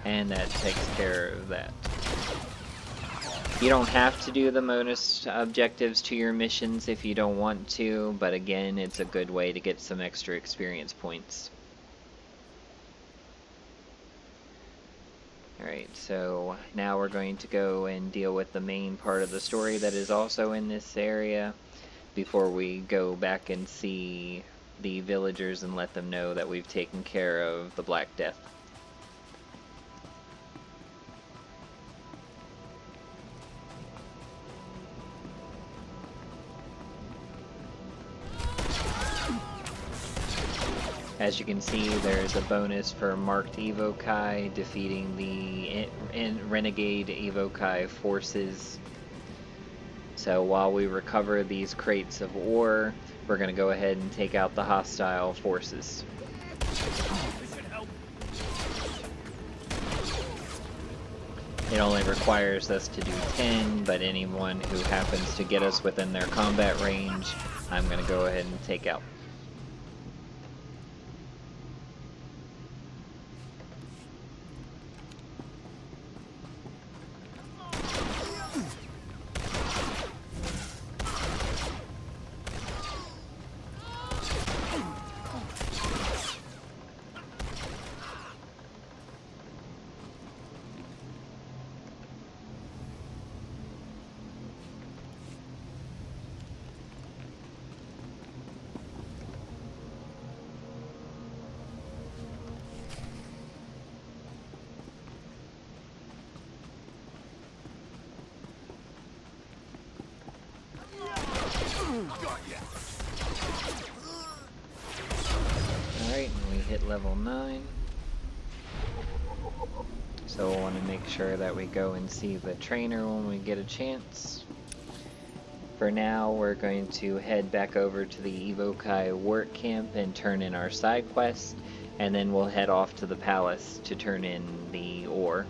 And that takes care of that. You don't have to do the bonus objectives to your missions if you don't want to, but again, it's a good way to get some extra experience points. Alright, so now we're going to go and deal with the main part of the story that is also in this area before we go back and see the villagers and let them know that we've taken care of the Black Death. As you can see, there's a bonus for marked Evokai defeating the renegade Evokai forces. So while we recover these crates of ore, we're going to go ahead and take out the hostile forces. It only requires us to do 10, but anyone who happens to get us within their combat range, I'm going to go ahead and take out. Alright, and we hit level 9. So we'll want to make sure that we go and see the trainer when we get a chance. For now, we're going to head back over to the Evokai work camp and turn in our side quest, and then we'll head off to the palace to turn in the ore.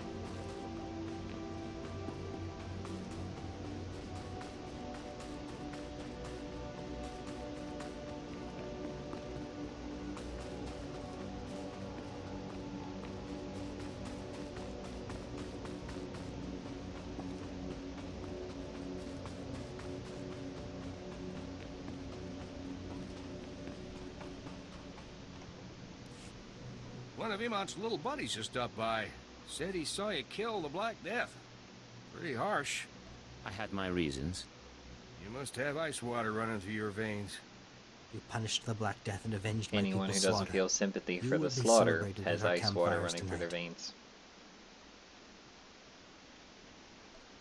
One of Imant's little buddies just stopped by. Said he saw you kill the Black Death. Pretty harsh. I had my reasons. You must have ice water running through your veins. You punished the Black Death and avenged my Anyone who people's doesn't slaughter. feel sympathy You for the will be slaughter celebrated has at our ice water campfires running through their tonight. veins.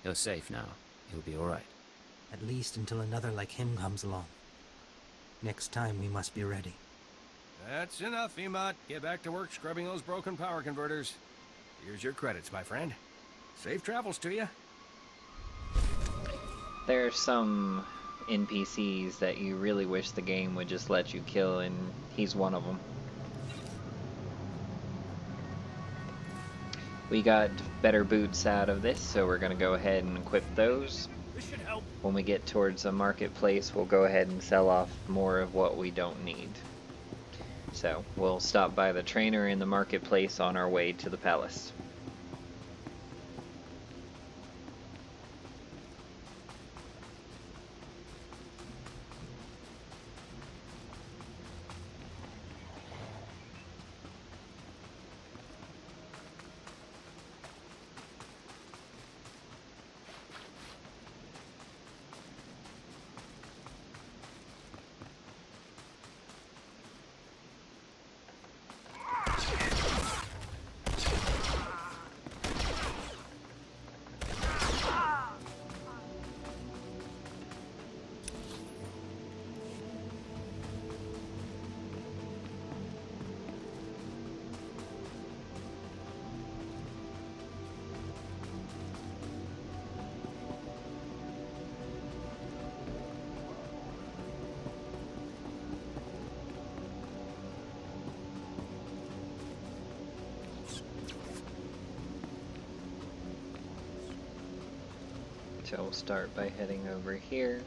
You're safe now. You'll be all right. At least until another like him comes along. Next time we must be ready. That's enough, Imant. Get back to work scrubbing those broken power converters. Here's your credits, my friend. Safe travels to you. There are some NPCs that you really wish the game would just let you kill, and he's one of them. We got better boots out of this, so we're going to go ahead and equip those. This should help. When we get towards a marketplace, we'll go ahead and sell off more of what we don't need. So we'll stop by the trainer in the marketplace on our way to the palace. So we'll start by heading over here.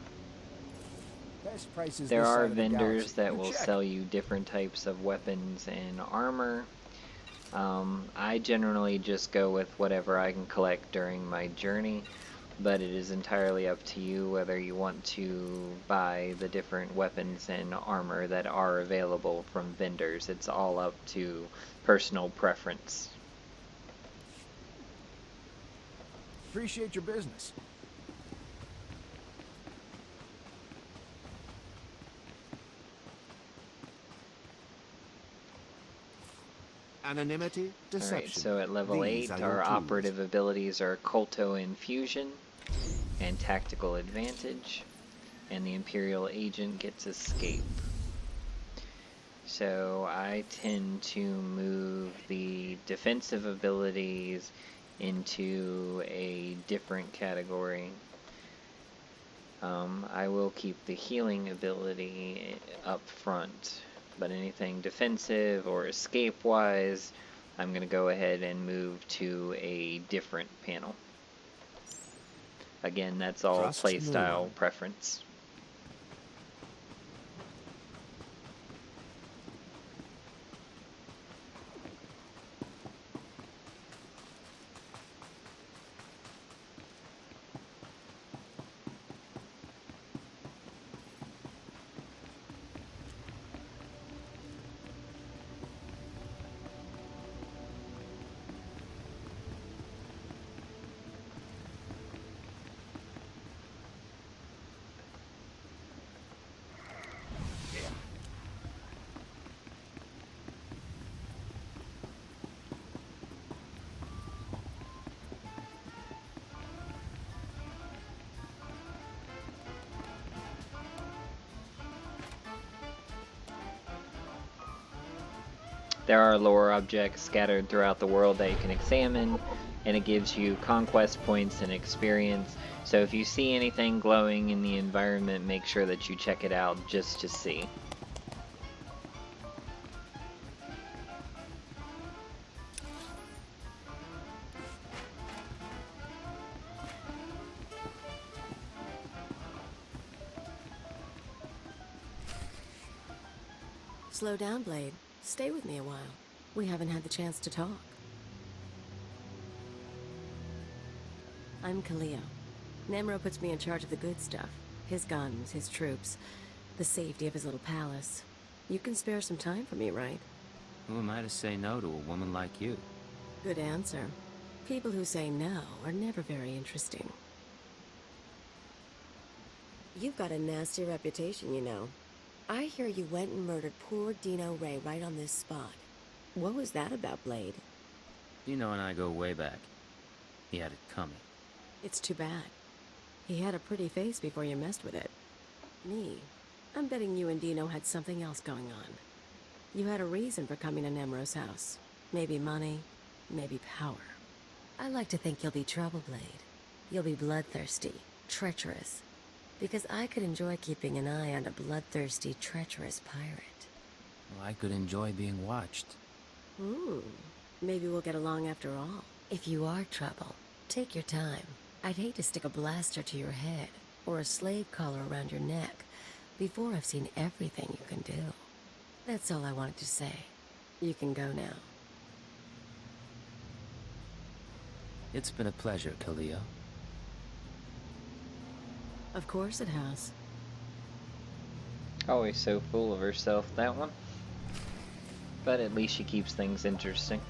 Best prices There this are side of the vendors galaxy. that You will check. sell you different types of weapons and armor. I generally just go with whatever I can collect during my journey, but it is entirely up to you whether you want to buy the different weapons and armor that are available from vendors. It's all up to personal preference. Appreciate your business. Anonymity, deception. Alright, so at level These 8, are your our tools. operative abilities are Culto Infusion and Tactical Advantage, and the Imperial Agent gets Escape. So I tend to move the defensive abilities into a different category. I will keep the healing ability up front, but anything defensive or escape wise, I'm going to go ahead and move to a different panel. Again, that's all Trust playstyle preference. There are lore objects scattered throughout the world that you can examine, and it gives you conquest points and experience. So if you see anything glowing in the environment, make sure that you check it out just to see. Slow down, Blade. Stay with me a while. We haven't had the chance to talk. I'm Kaleo. Nemro puts me in charge of the good stuff. His guns, his troops, the safety of his little palace. You can spare some time for me, right? Who am I to say no to a woman like you? Good answer. People who say no are never very interesting. You've got a nasty reputation, you know. I hear you went and murdered poor Dino Ray right on this spot. What was that about, Blade? Dino and I go way back. He had it coming. It's too bad. He had a pretty face before you messed with it. Me, I'm betting you and Dino had something else going on. You had a reason for coming to Nemro's house. Maybe money, maybe power. I like to think you'll be trouble, Blade. You'll be bloodthirsty, treacherous. Because I could enjoy keeping an eye on a bloodthirsty, treacherous pirate. Well, I could enjoy being watched. Maybe we'll get along after all. If you are trouble, take your time. I'd hate to stick a blaster to your head, or a slave collar around your neck, before I've seen everything you can do. That's all I wanted to say. You can go now. It's been a pleasure, Kaleo. Of course it has. Always so full of herself, that one. But at least she keeps things interesting.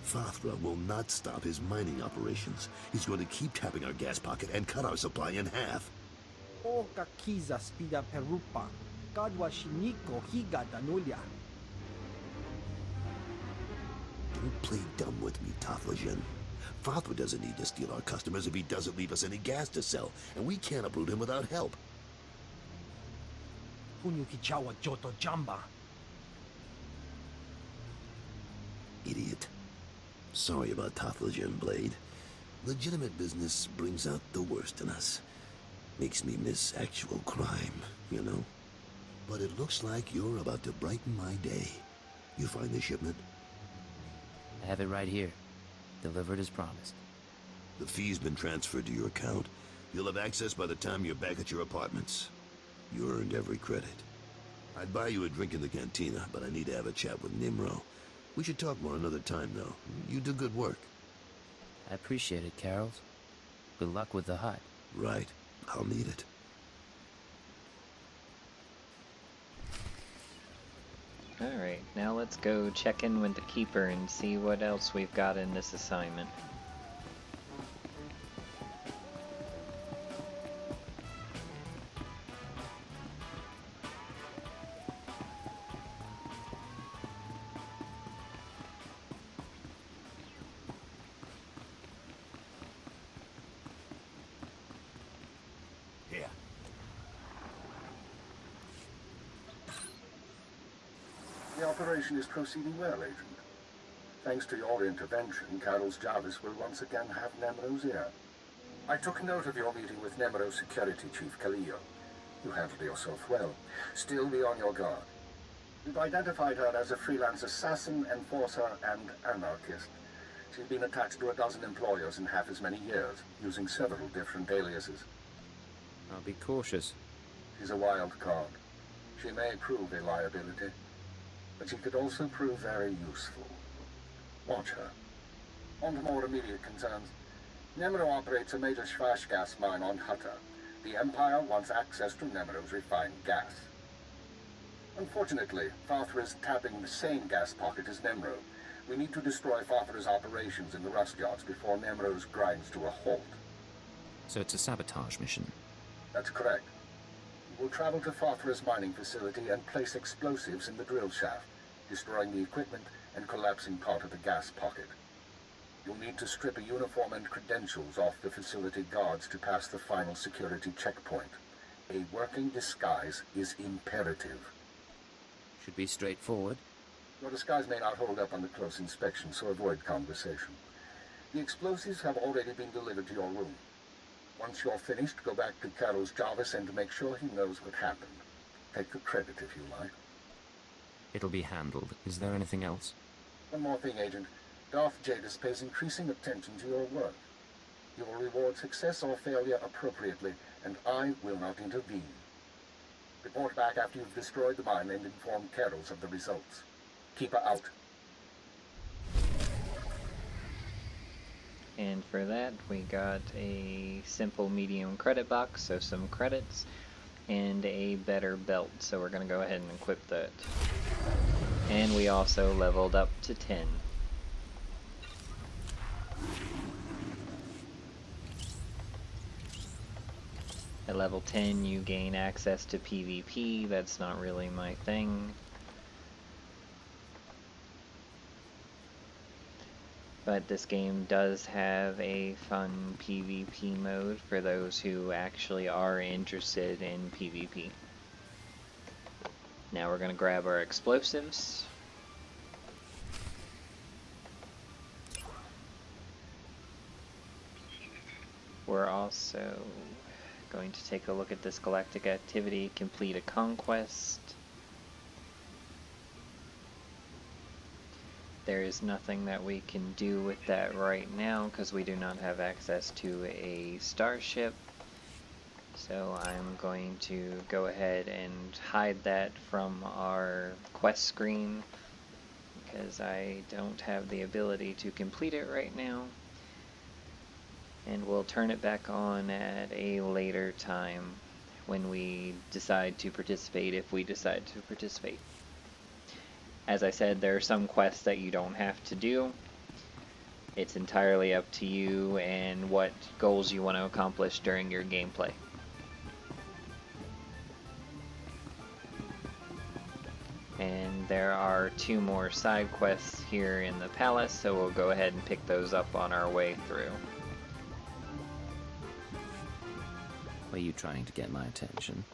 Fathra will not stop his mining operations. He's going to keep tapping our gas pocket and cut our supply in half. O kakiza spida perupa, kadwa shiniko higa danulia. Don't play dumb with me, Taflajan. Fathra doesn't need to steal our customers if he doesn't leave us any gas to sell, and we can't uproot him without help. Hunyuki chawa joto jamba. Idiot. Sorry about Taflajan, Blade. Legitimate business brings out the worst in us. Makes me miss actual crime, you know? But it looks like you're about to brighten my day. You find the shipment? I have it right here. Delivered as promised. The fee's been transferred to your account. You'll have access by the time you're back at your apartments. You earned every credit. I'd buy you a drink in the cantina, but I need to have a chat with Nimro. We should talk more another time, though. You do good work. I appreciate it, Carols. Good luck with the hut. Right. I'll need it. Alright, now let's go check in with the Keeper and see what else we've got in this assignment. Here. The operation is proceeding well, Agent. Thanks to your intervention, Carol's Jarvis will once again have Nemro's ear. I took note of your meeting with Nemro's security chief, Kaleo. You handled yourself well. Still be on your guard. We've identified her as a freelance assassin, enforcer, and anarchist. She's been attached to a dozen employers in half as many years, using several different aliases. I'll be cautious. She's a wild card. She may prove a liability, but she could also prove very useful. Watch her. On to more immediate concerns. Nemro operates a major Schwash gas mine on Hutta. The Empire wants access to Nemro's refined gas. Unfortunately, Farthra is tapping the same gas pocket as Nemro. We need to destroy Farthra's operations in the rust yards before Nemro's grinds to a halt. So it's a sabotage mission. That's correct. We will travel to Farthra's mining facility and place explosives in the drill shaft, destroying the equipment and collapsing part of the gas pocket. You'll need to strip a uniform and credentials off the facility guards to pass the final security checkpoint. A working disguise is imperative. Should be straightforward. Your disguise may not hold up under close inspection, so avoid conversation. The explosives have already been delivered to your room. Once you're finished, go back to Carol's Jarvis and make sure he knows what happened. Take the credit if you like. It'll be handled. Is there anything else? One more thing, Agent. Darth Jadis pays increasing attention to your work. He will reward success or failure appropriately, and I will not intervene. Report back after you've destroyed the mine and inform Carols of the results. Keep her out. And for that, we got a simple medium credit box, so some credits, and a better belt, so we're going to go ahead and equip that. And we also leveled up to 10. At level 10, you gain access to PvP. That's not really my thing. But this game does have a fun PvP mode for those who actually are interested in PvP. Now we're going to grab our explosives. We're also going to take a look at this galactic activity, complete a conquest. There is nothing that we can do with that right now because we do not have access to a starship. So I'm going to go ahead and hide that from our quest screen because I don't have the ability to complete it right now. And we'll turn it back on at a later time when we decide to participate, if we decide to participate. As I said, there are some quests that you don't have to do. It's entirely up to you and what goals you want to accomplish during your gameplay. And there are 2 more side quests here in the palace, so we'll go ahead and pick those up on our way through. Were you trying to get my attention?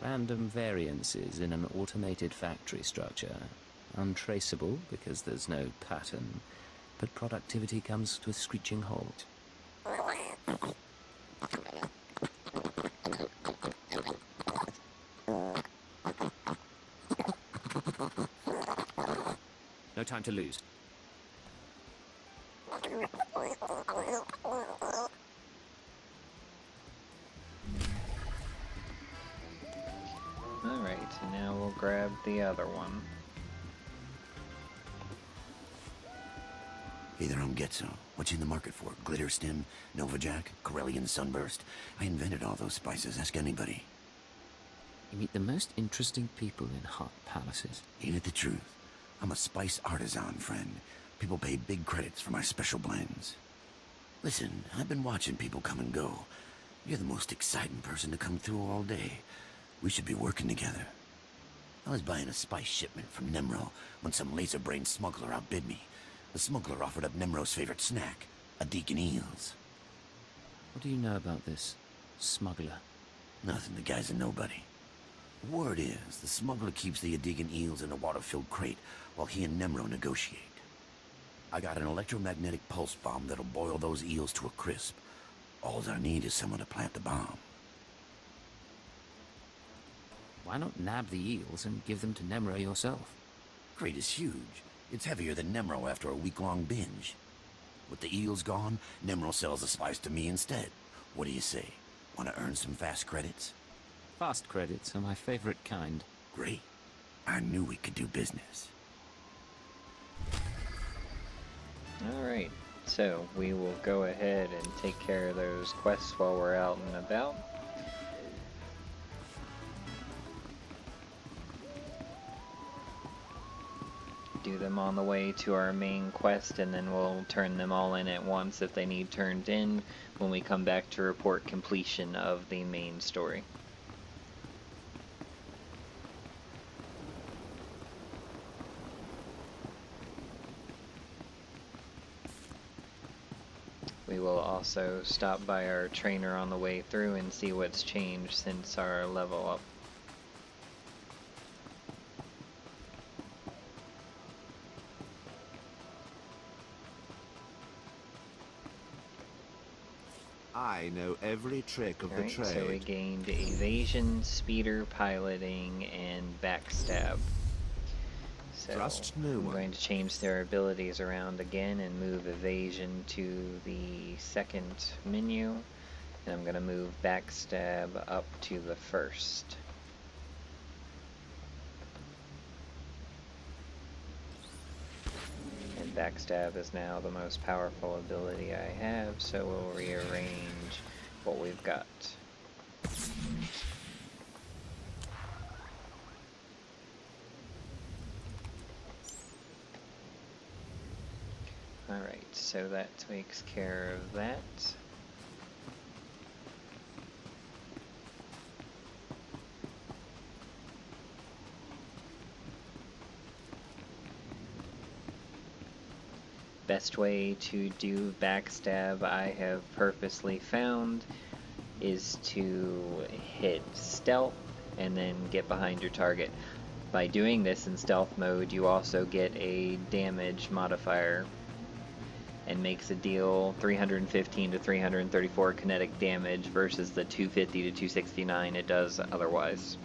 Random variances in an automated factory structure. Untraceable because there's no pattern. but productivity comes to a screeching halt. No time to lose. Alright, and now we'll grab the other one. Hey there, I'm Getzo. What you in the market for? Glitter Stim, Nova Jack, Corellian Sunburst? I invented all those spices, ask anybody. You meet the most interesting people in hot palaces. Ain't it the truth? I'm a spice artisan, friend. People pay big credits for my special blends. Listen, I've been watching people come and go. You're the most exciting person to come through all day. We should be working together. I was buying a spice shipment from Nemro when some laser-brained smuggler outbid me. The smuggler offered up Nemro's favorite snack, a deacon eels. What do you know about this smuggler? Nothing, the guy's a nobody. The word is, the smuggler keeps the Adigan eels in a water-filled crate while he and Nemro negotiate. I got an electromagnetic pulse bomb that'll boil those eels to a crisp. All I need is someone to plant the bomb. Why not nab the eels and give them to Nemro yourself? Crate is huge. It's heavier than Nemro after a week-long binge. With the eels gone, Nemro sells the spice to me instead. What do you say? Want to earn some fast credits? Fast credits are my favorite kind. Great. I knew we could do business. Alright, so we will go ahead and take care of those quests while we're out and about. Do them on the way to our main quest, and then we'll turn them all in at once if they need turned in when we come back to report completion of the main story. We will also stop by our trainer on the way through and see what's changed since our level up. I know every trick of the trade. So we gained evasion, speeder, piloting, and backstab. So I'm going to change their abilities around again and move evasion to the second menu. And I'm going to move backstab up to the first. And backstab is now the most powerful ability I have, so we'll rearrange what we've got. Alright, so that takes care of that. Best way to do backstab I have purposely found is to hit stealth and then get behind your target. By doing this in stealth mode, you also get a damage modifier and makes it deal 315 to 334 kinetic damage versus the 250 to 269 it does otherwise.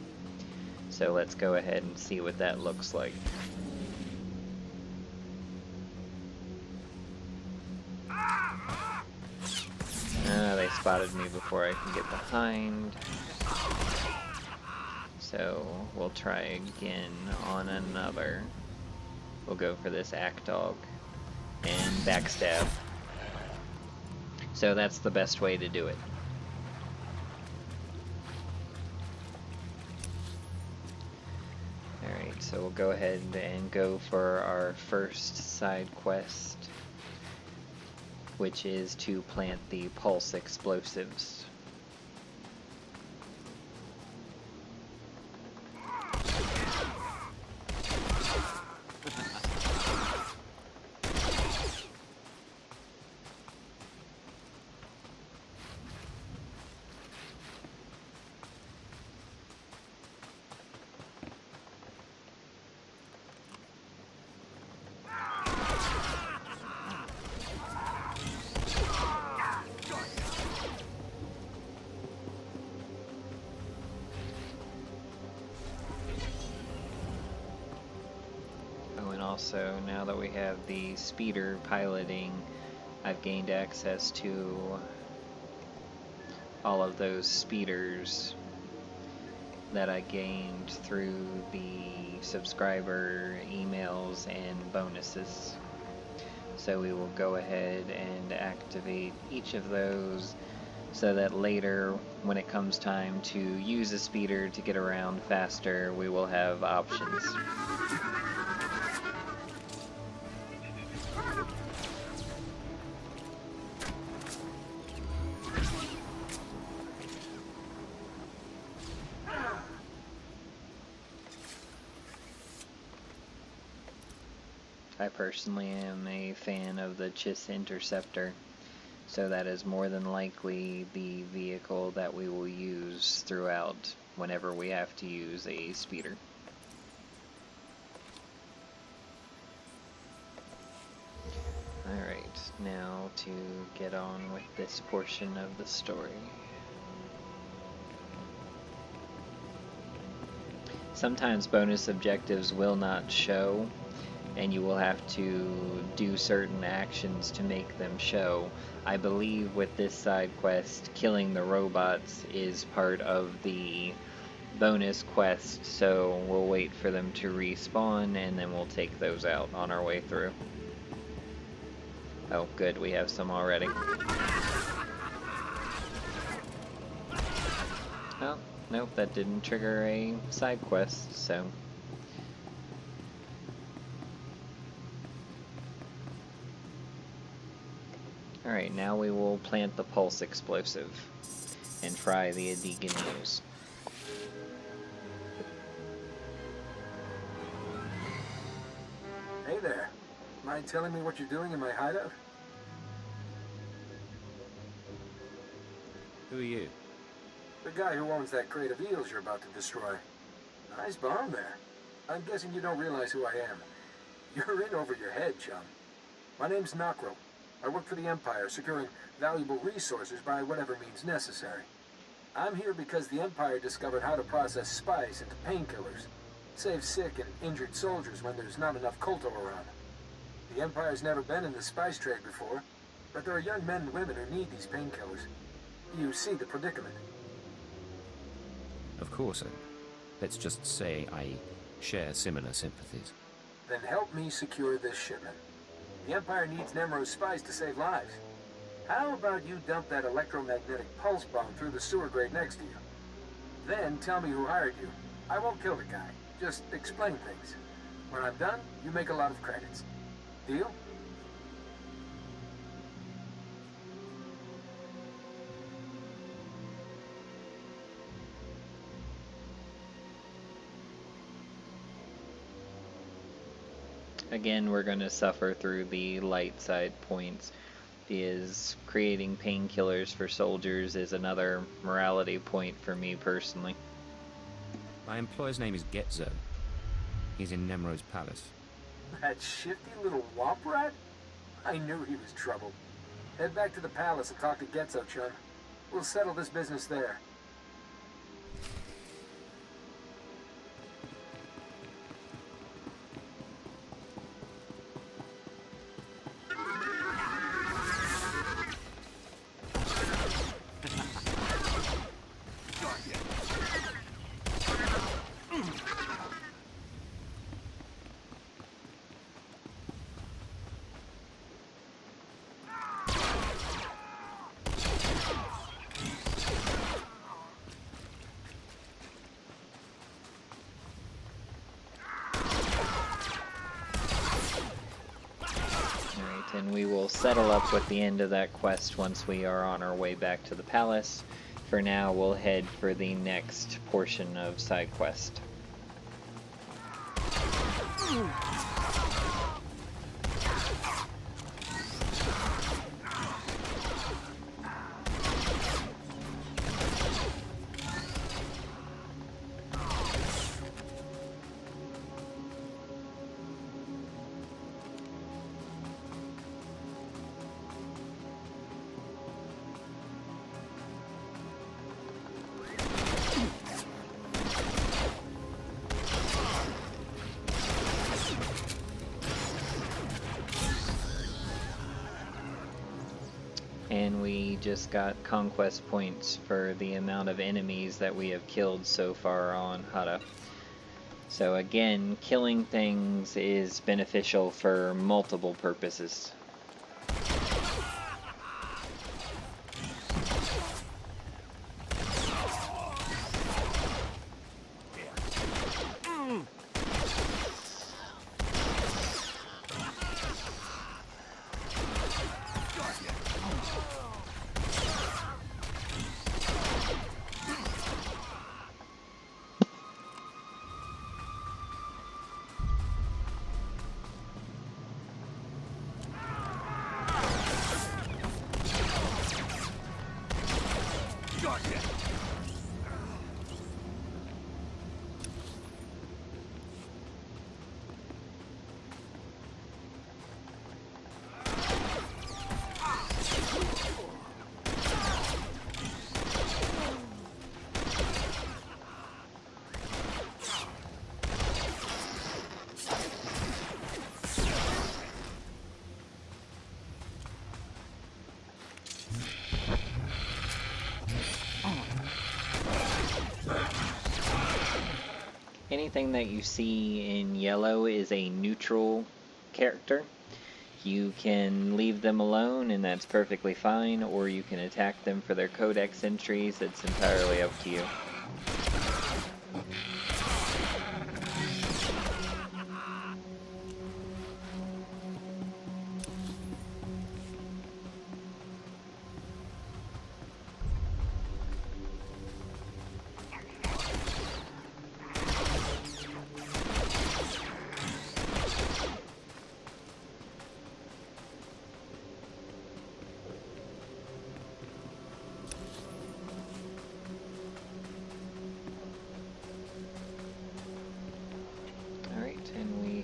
So let's go ahead and see what that looks like. They spotted me before I can get behind. So we'll try again on another. We'll go for this Act Dog and backstab. So that's the best way to do it. Alright, so we'll go ahead and go for our first side quest, which is to plant the pulse explosives. also, now that we have the speeder piloting, I've gained access to all of those speeders that I gained through the subscriber emails and bonuses. So we will go ahead and activate each of those so that later, when it comes time to use a speeder to get around faster, we will have options. I personally am a fan of the Chiss Interceptor, so that is more than likely the vehicle that we will use throughout whenever we have to use a speeder. Alright, now to get on with this portion of the story. Sometimes bonus objectives will not show, and you will have to do certain actions to make them show. I believe with this side quest, killing the robots is part of the bonus quest, so we'll wait for them to respawn and then we'll take those out on our way through. Oh good, we have some already. Oh, nope, that didn't trigger a side quest, so... Alright, now we will plant the pulse explosive and fry the adiganios. Hey there. Mind telling me what you're doing in my hideout? Who are you? The guy who owns that crate of eels you're about to destroy. Nice bomb there. I'm guessing you don't realize who I am. You're in over your head, chum. My name's Nocro. I work for the Empire, securing valuable resources by whatever means necessary. I'm here because the Empire discovered how to process spice into painkillers, save sick and injured soldiers when there's not enough colto around. The Empire's never been in the spice trade before, but there are young men and women who need these painkillers. You see the predicament. Of course, let's just say I share similar sympathies. Then help me secure this shipment. The Empire needs Nemro's spice to save lives. How about you dump that electromagnetic pulse bomb through the sewer grate next to you? Then tell me who hired you. I won't kill the guy. Just explain things. When I'm done, you make a lot of credits. Deal? Again, we're going to suffer through the light side points, because creating painkillers for soldiers is another morality point for me personally. My employer's name is Getzo. He's in Nemro's palace. That shifty little womp rat? I knew he was trouble. Head back to the palace and talk to Getzo, chum. We'll settle this business there. And we will settle up with the end of that quest once we are on our way back to the palace. For now, we'll head for the next portion of side quest. and we just got conquest points for the amount of enemies that we have killed so far on Hutta. So again, killing things is beneficial for multiple purposes. Anything that you see in yellow is a neutral character. You can leave them alone and that's perfectly fine, or you can attack them for their codex entries. It's entirely up to you.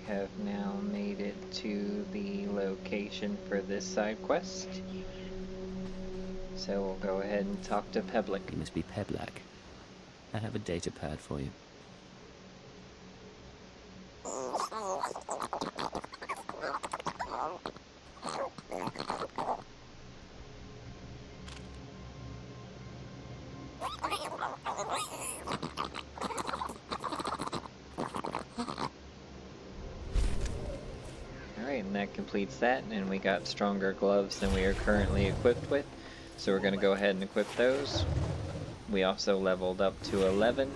Have now made it to the location for this side quest. So we'll go ahead and talk to Peblick. You must be Peblick. I have a data pad for you. And that completes that, and we got stronger gloves than we are currently equipped with, so we're going to go ahead and equip those. We also leveled up to 11,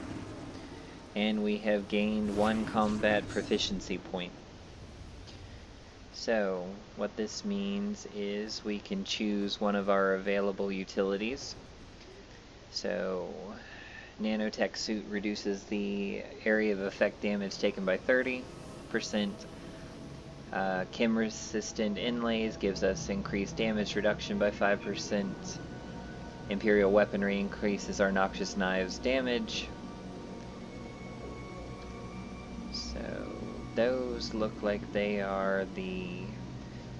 and we have gained 1 combat proficiency point. So what this means is we can choose one of our available utilities. So nanotech suit reduces the area of effect damage taken by 30%. Chem-resistant inlays gives us increased damage reduction by 5%. Imperial weaponry increases our noxious knives damage. So those look like they are the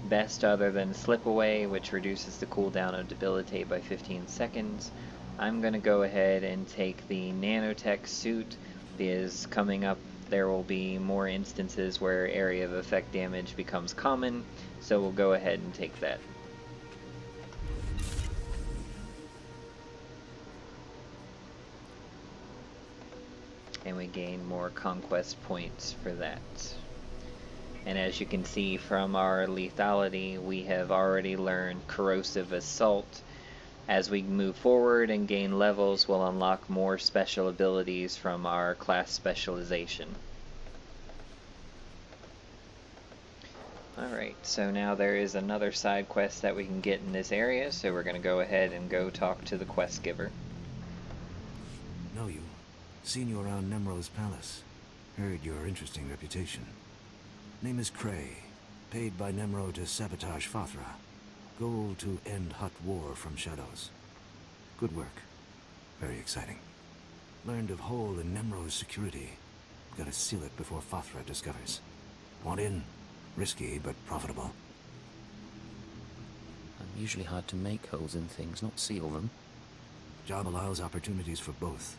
best other than Slip Away, which reduces the cooldown of Debilitate by 15 seconds. I'm going to go ahead and take the nanotech suit, because coming up there will be more instances where area of effect damage becomes common, so we'll go ahead and take that. And we gain more conquest points for that. And as you can see from our lethality, we have already learned Corrosive Assault. As we move forward and gain levels, we'll unlock more special abilities from our class specialization. Alright, so now there is another side quest that we can get in this area, so we're going to go ahead and go talk to the quest giver. Know you. Seen you around Nemro's palace. Heard your interesting reputation. Name is Cray. Paid by Nemro to sabotage Fathra. Goal to end Hutt war from shadows. Good work. Very exciting. Learned of hole in Nemro's security. Gotta seal it before Fathra discovers. Want in? Risky, but profitable. I'm usually hard to make holes in things, not seal them. Job allows opportunities for both.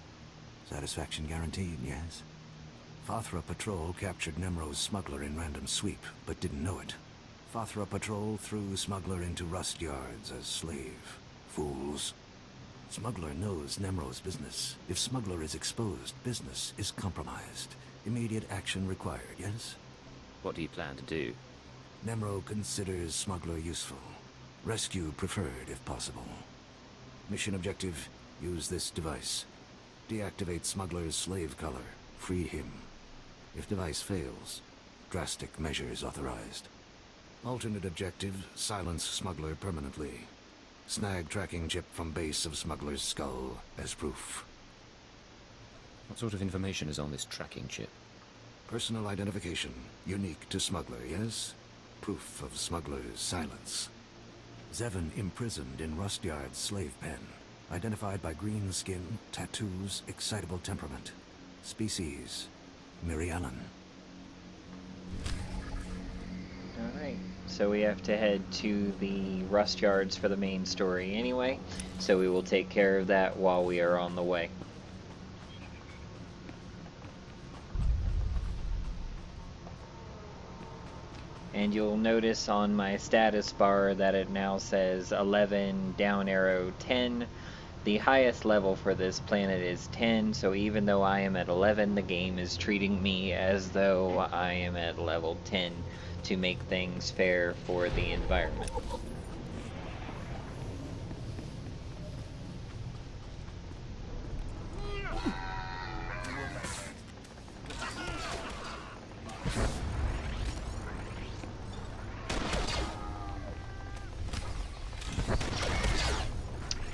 Satisfaction guaranteed, yes? Fathra Patrol captured Nemro's smuggler in random sweep, but didn't know it. Fathra Patrol threw smuggler into rust yards as slave. fools. Smuggler knows Nemro's business. If Smuggler is exposed, business is compromised. Immediate action required, yes? What do you plan to do? Nemro considers Smuggler useful. Rescue preferred, if possible. Mission objective, use this device. Deactivate Smuggler's slave collar. Free him. If device fails, drastic measures authorized. Alternate objective, silence Smuggler permanently. Snag tracking chip from base of Smuggler's skull as proof. What sort of information is on this tracking chip? Personal identification, unique to Smuggler, yes? Proof of Smuggler's silence. Zevon imprisoned in Rustyard's slave pen. Identified by green skin, tattoos, excitable temperament. Species, Mirialan. Alright, so we have to head to the rust yards for the main story anyway, so we will take care of that while we are on the way. And you'll notice on my status bar that it now says 11 down arrow 10. The highest level for this planet is 10, so even though I am at 11, the game is treating me as though I am at level 10 to make things fair for the environment.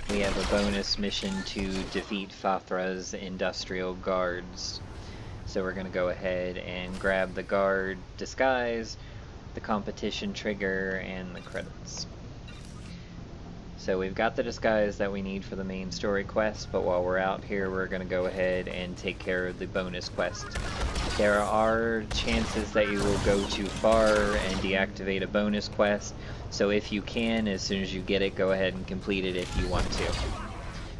We have a bonus mission to defeat Fathra's industrial guards. So we're going to go ahead and grab the guard disguise, the competition trigger, and the credits. So we've got the disguise that we need for the main story quest, but while we're out here we're going to go ahead and take care of the bonus quest. There are chances that you will go too far and deactivate a bonus quest, so if you can, as soon as you get it, go ahead and complete it if you want to.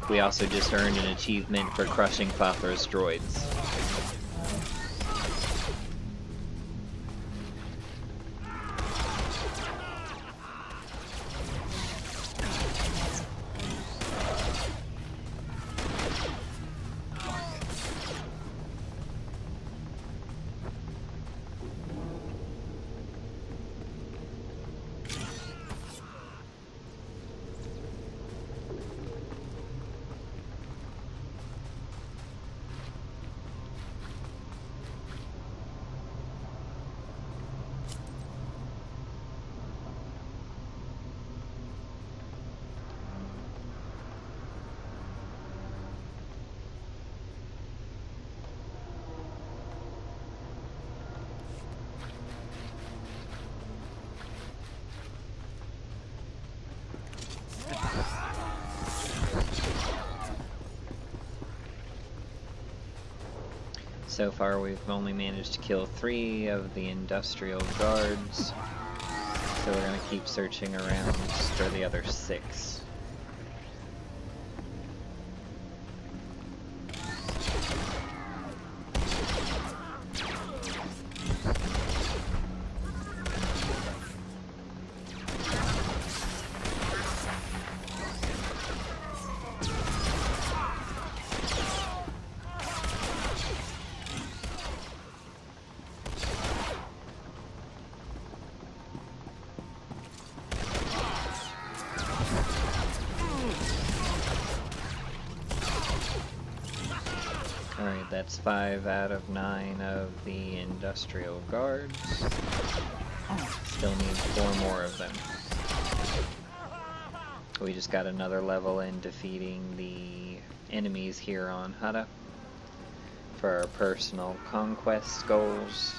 We also just earned an achievement for crushing Fathra's droids. So far we've only managed to kill 3 of the industrial guards, so we're going to keep searching around for the other 6. Alright, that's 5 out of 9 of the industrial guards. Still need 4 more of them. We just got another level in defeating the enemies here on Hutta for our personal conquest goals.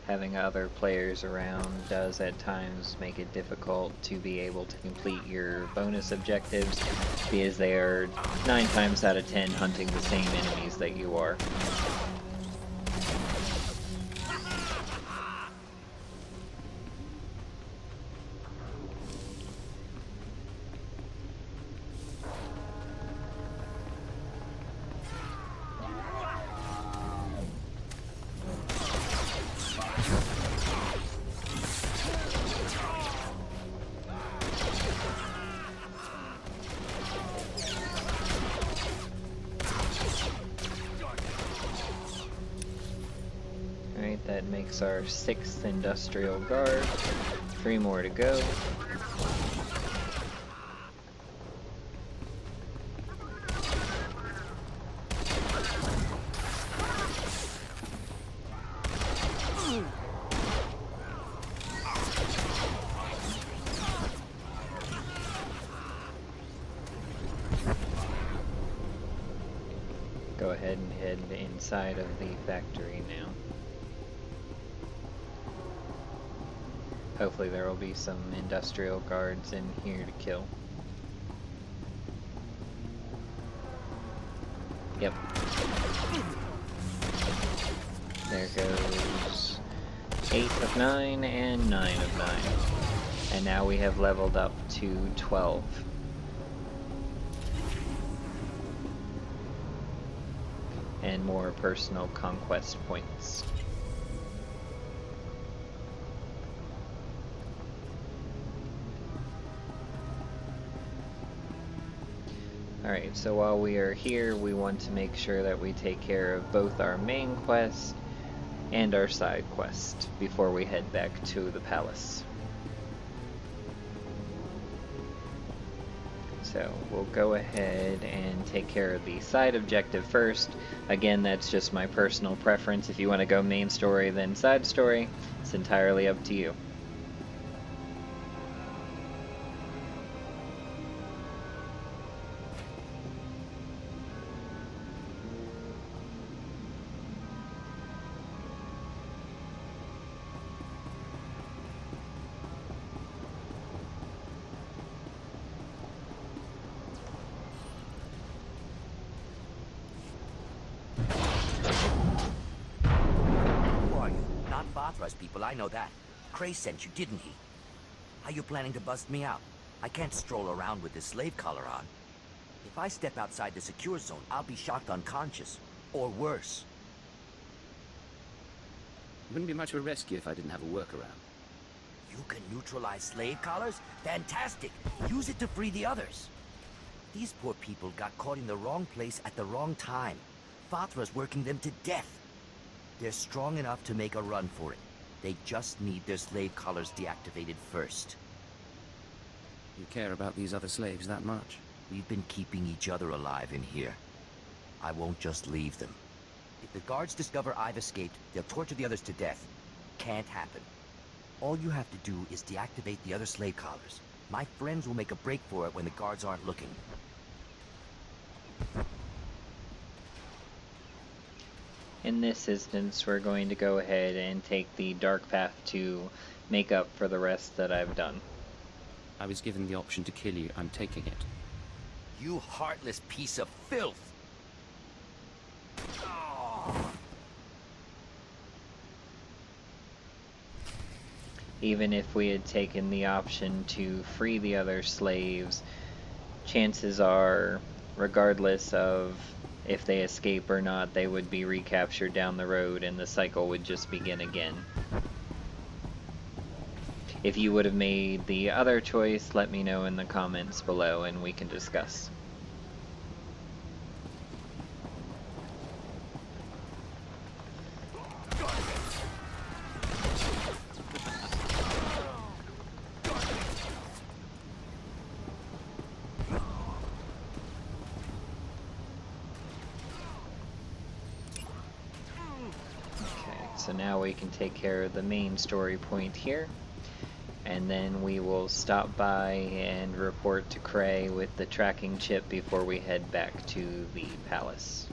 Having other players around does at times make it difficult to be able to complete your bonus objectives because they are 9 times out of 10 hunting the same enemies that you are. that makes our 6th industrial guard. 3 more to go. Go ahead and head inside of the factory now. Hopefully there will be some industrial guards in here to kill. Yep. There goes 8 of 9 and 9 of 9. And now we have leveled up to 12. And more personal conquest points. Alright, so while we are here, we want to make sure that we take care of both our main quest and our side quest before we head back to the palace. So we'll go ahead and take care of the side objective first. Again, that's just my personal preference. If you want to go main story then side story, it's entirely up to you. People, I know that. Cray sent you, didn't he? How you planning to bust me out? I can't stroll around with this slave collar on. If I step outside the secure zone, I'll be shocked unconscious. Or worse. Wouldn't be much of a rescue if I didn't have a workaround. You can neutralize slave collars? Fantastic! Use it to free the others. These poor people got caught in the wrong place at the wrong time. Fathra's working them to death. They're strong enough to make a run for it. They just need their slave collars deactivated first. You care about these other slaves that much? We've been keeping each other alive in here. I won't just leave them. If the guards discover I've escaped, they'll torture the others to death. Can't happen. All you have to do is deactivate the other slave collars. My friends will make a break for it when the guards aren't looking. In this instance, we're going to go ahead and take the dark path to make up for the rest that I've done. I was given the option to kill you. I'm taking it. You heartless piece of filth! Even if we had taken the option to free the other slaves, chances are, regardless of if they escape or not, they would be recaptured down the road and the cycle would just begin again. If you would have made the other choice, let me know in the comments below and we can discuss. So now we can take care of the main story point here, and then we will stop by and report to Cray with the tracking chip before we head back to the palace.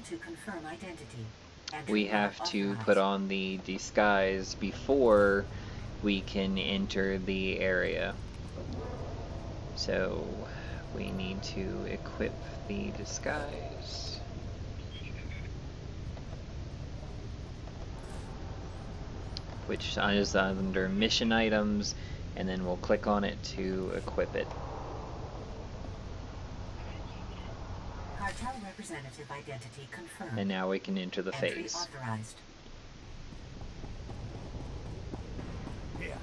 To confirm identity. We have to put on the disguise before we can enter the area. So we need to equip the disguise. which is under mission items, and then we'll click on it to equip it. Cartel representative identity confirmed. And now we can enter the Entry phase. authorized. Here.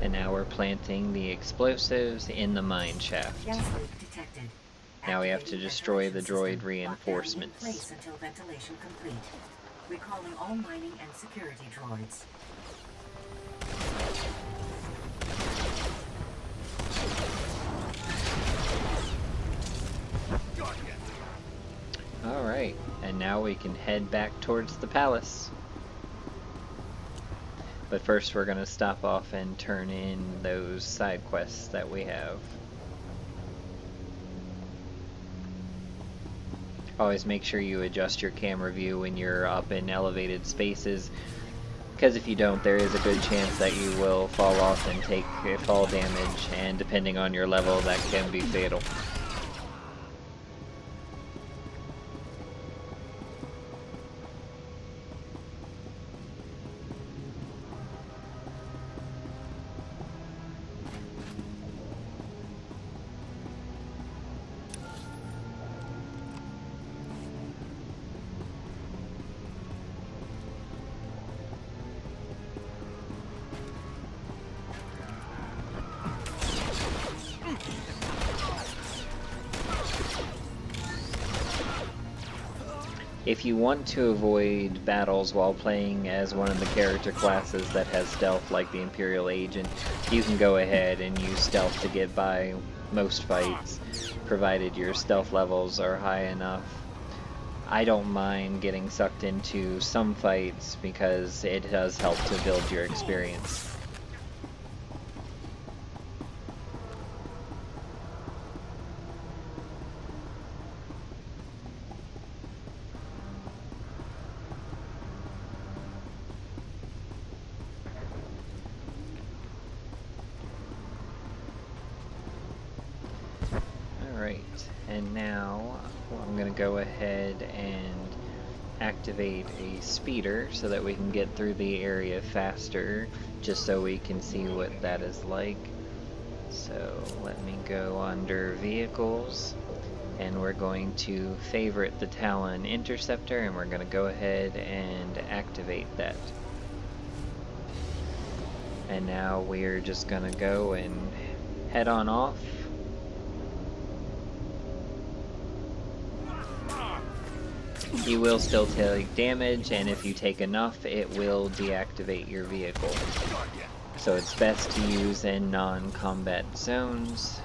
And now we're planting the explosives in the mine shaft. Gas leak detected. Now we have to destroy the droid Place reinforcements. until ventilation complete. Recalling all mining and security droids. Alright, and now we can head back towards the palace. But first we're going to stop off and turn in those side quests that we have. Always make sure you adjust your camera view when you're up in elevated spaces, because if you don't, there is a good chance that you will fall off and take fall damage, and depending on your level, that can be fatal. If you want to avoid battles while playing as one of the character classes that has stealth like the Imperial Agent, you can go ahead and use stealth to get by most fights, provided your stealth levels are high enough. I don't mind getting sucked into some fights because it does help to build your experience. And now I'm going to go ahead and activate a speeder so that we can get through the area faster, just so we can see what that is like. So let me go under vehicles, and we're going to favorite the Talon Interceptor, and we're going to go ahead and activate that. And now we're just going to go and head on off. You will still take damage, and if you take enough, it will deactivate your vehicle. So it's best to use in non-combat zones,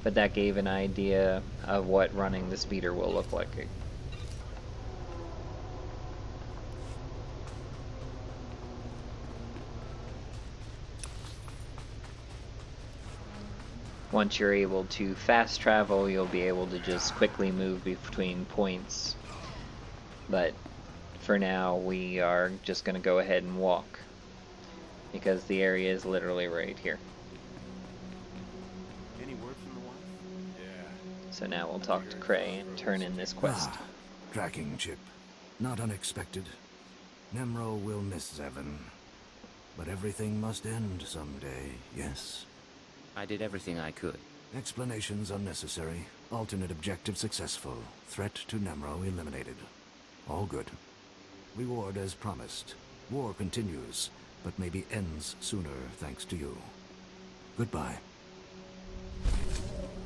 but that gave an idea of what running the speeder will look like. Once you're able to fast travel, you'll be able to just quickly move between points. But for now, we are just going to go ahead and walk, because the area is literally right here. Any word from the wife? Yeah. So now we'll talk to Cray and turn in this quest. Tracking chip. Not unexpected. Nemro will miss Zevon. But everything must end someday, yes? I did everything I could. Explanations unnecessary. Alternate objective successful. Threat to Nemro eliminated. All good. Reward as promised. War continues, but maybe ends sooner thanks to you. Goodbye.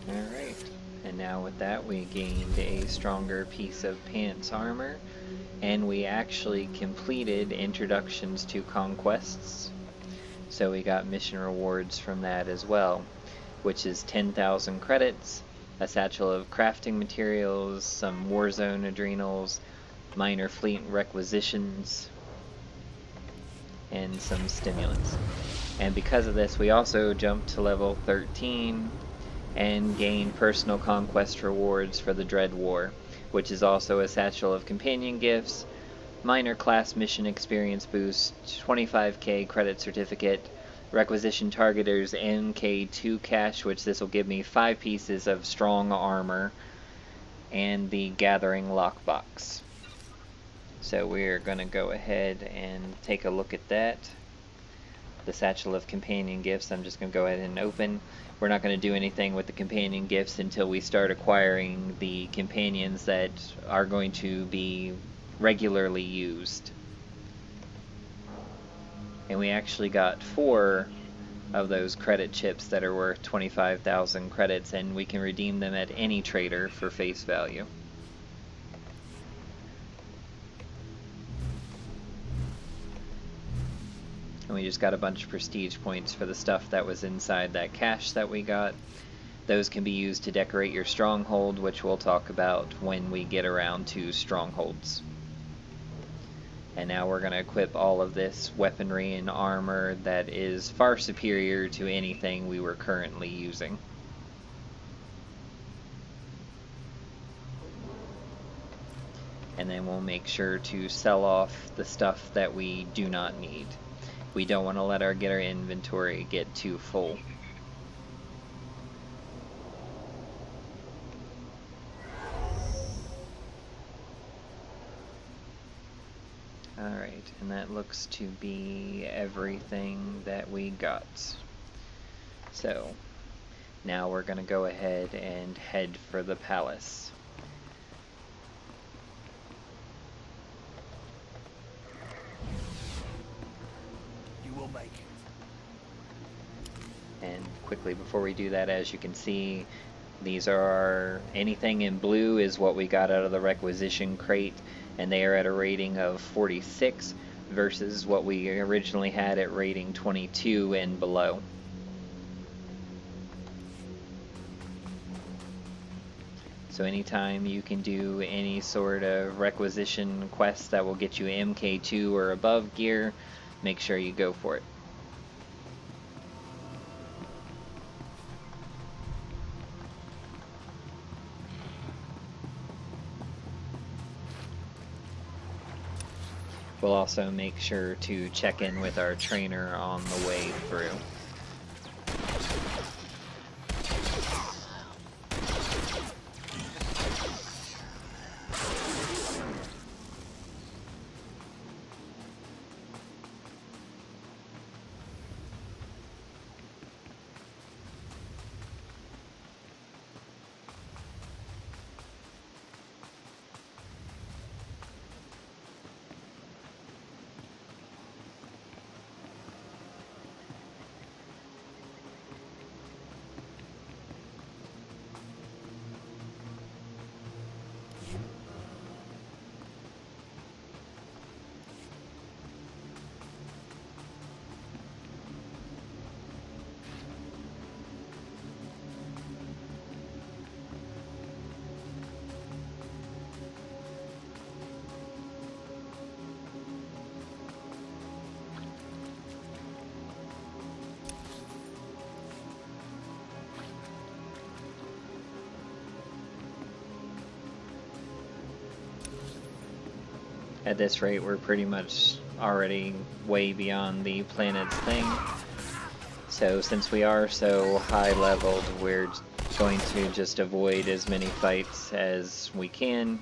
Alright, and now with that we gained a stronger piece of pants armor, and we actually completed introductions to conquests. So we got mission rewards from that as well, which is 10,000 credits, a satchel of crafting materials, some Warzone adrenals, minor fleet requisitions, and some stimulants. And because of this, we also jumped to level 13 and gained personal conquest rewards for the Dread War, which is also a satchel of companion gifts, minor class mission experience boost, 25k credit certificate, requisition targeters MK2 cash, which this will give me 5 pieces of strong armor, and the Gathering lockbox. So we're going to go ahead and take a look at that. The Satchel of Companion Gifts, I'm just going to go ahead and open. We're not going to do anything with the companion gifts until we start acquiring the companions that are going to be regularly used. And we actually got 4 of those credit chips that are worth 25,000 credits, and we can redeem them at any trader for face value. And we just got a bunch of prestige points for the stuff that was inside that cache that we got. Those can be used to decorate your stronghold, which we'll talk about when we get around to strongholds. And now we're going to equip all of this weaponry and armor that is far superior to anything we were currently using. And then we'll make sure to sell off the stuff that we do not need. We don't want to let our inventory get too full. Alright, and that looks to be everything that we got. So, now we're going to go ahead and head for the palace. You will make it. And quickly before we do that, as you can see, these are anything in blue is what we got out of the requisition crate, and they are at a rating of 46 versus what we originally had at rating 22 and below. So anytime you can do any sort of requisition quest that will get you MK2 or above gear, make sure you go for it. We'll also make sure to check in with our trainer on the way through. At this rate, we're pretty much already way beyond the planet's thing. So since we are so high leveled, we're going to just avoid as many fights as we can.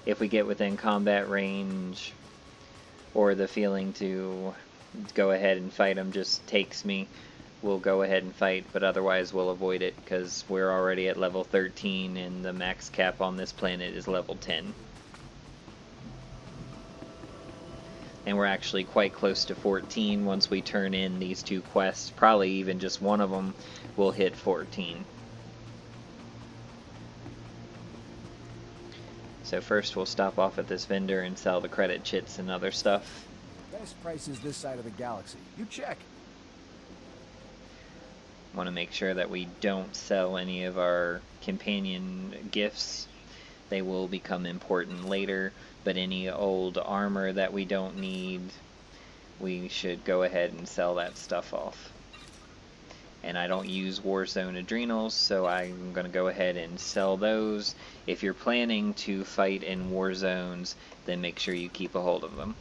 If we get within combat range, or the feeling to go ahead and fight them just takes me, we'll go ahead and fight, but otherwise we'll avoid it because we're already at level 13 and the max cap on this planet is level 10. And we're actually quite close to 14 once we turn in these 2 quests. Probably even just one of them will hit 14. So first we'll stop off at this vendor and sell the credit chits and other stuff. Best prices this side of the galaxy. You check. Want to make sure that we don't sell any of our companion gifts. They will become important later, but any old armor that we don't need, we should go ahead and sell that stuff off. And I don't use Warzone Adrenals, so I'm going to go ahead and sell those. If you're planning to fight in war zones, then make sure you keep a hold of them.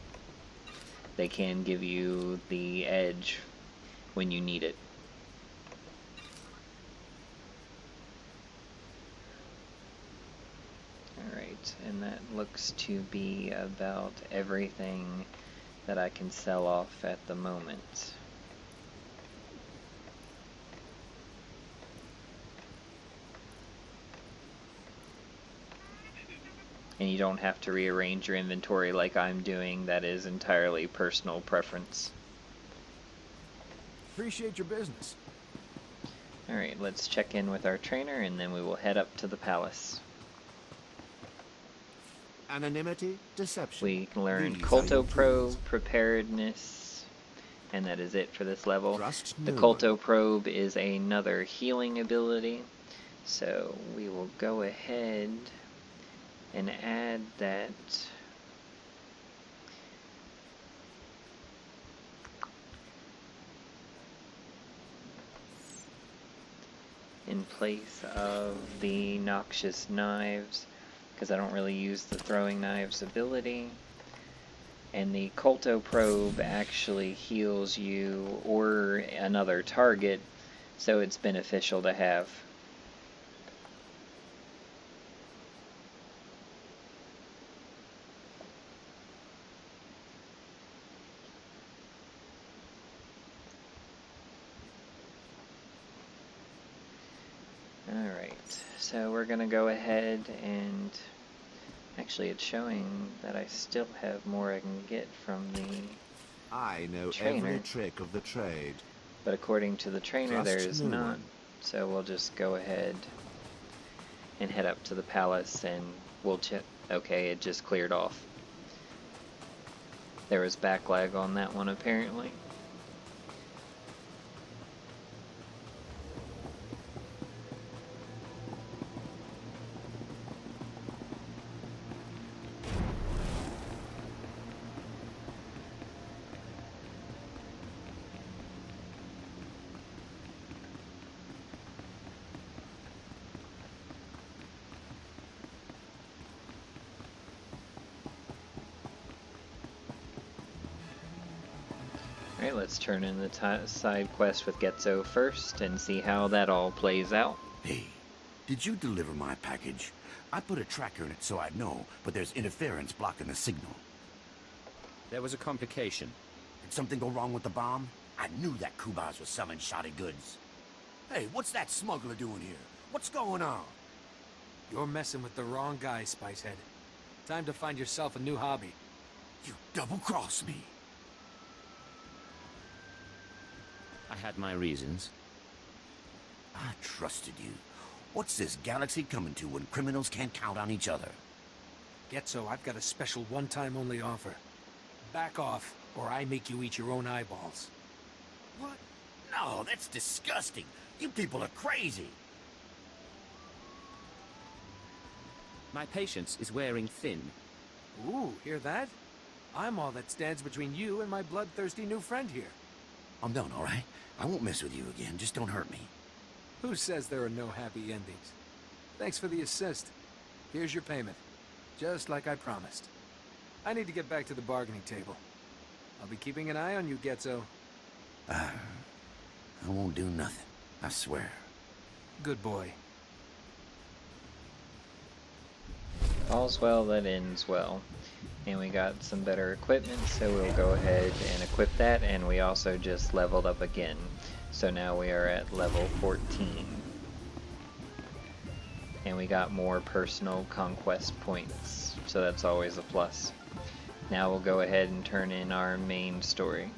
They can give you the edge when you need it. and that looks to be about everything that I can sell off at the moment. And you don't have to rearrange your inventory like I'm doing. That is entirely personal preference. Appreciate your business. Alright, let's check in with our trainer and then we will head up to the palace. Anonymity, deception. We can learn These are your Culto Preparedness, and that is it for this level. Trust The no Culto Probe is another healing ability, so we will go ahead and add that. In place of the Noxious Knives, because I don't really use the Throwing Knives ability. And the Culto Probe actually heals you or another target, so it's beneficial to have. Alright, so we're going to go ahead and... Actually, it's showing that I still have more I can get from the I know trainer. every trick of the trade. But according to the trainer, Trust there is no not. one. So we'll just go ahead and head up to the palace and we'll check. Okay, it just cleared off. There was backlag on that one apparently. Alright, let's turn in the side quest with Getzo first and see how that all plays out. Hey, did you deliver my package? I put a tracker in it so I'd know, but there's interference blocking the signal. There was a complication. Did something go wrong with the bomb? I knew that Kubas was selling shoddy goods. Hey, what's that smuggler doing here? What's going on? You're messing with the wrong guy, Spicehead. Time to find yourself a new hobby. You double-crossed me. I had my reasons. I trusted you. What's this galaxy coming to when criminals can't count on each other? Getzo, I've got a special one-time only offer. Back off, or I make you eat your own eyeballs. What? No, that's disgusting. You people are crazy. My patience is wearing thin. Ooh, hear that? I'm all that stands between you and my bloodthirsty new friend here. I'm done, all right? I won't mess with you again. Just don't hurt me. Who says there are no happy endings? Thanks for the assist. Here's your payment. Just like I promised. I need to get back to the bargaining table. I'll be keeping an eye on you, Getzo. I won't do nothing. I swear. Good boy. All's well that ends well. And we got some better equipment, so we'll go ahead and equip that, and we also just leveled up again. So now we are at level 14. And we got more personal conquest points, so that's always a plus. Now we'll go ahead and turn in our main story.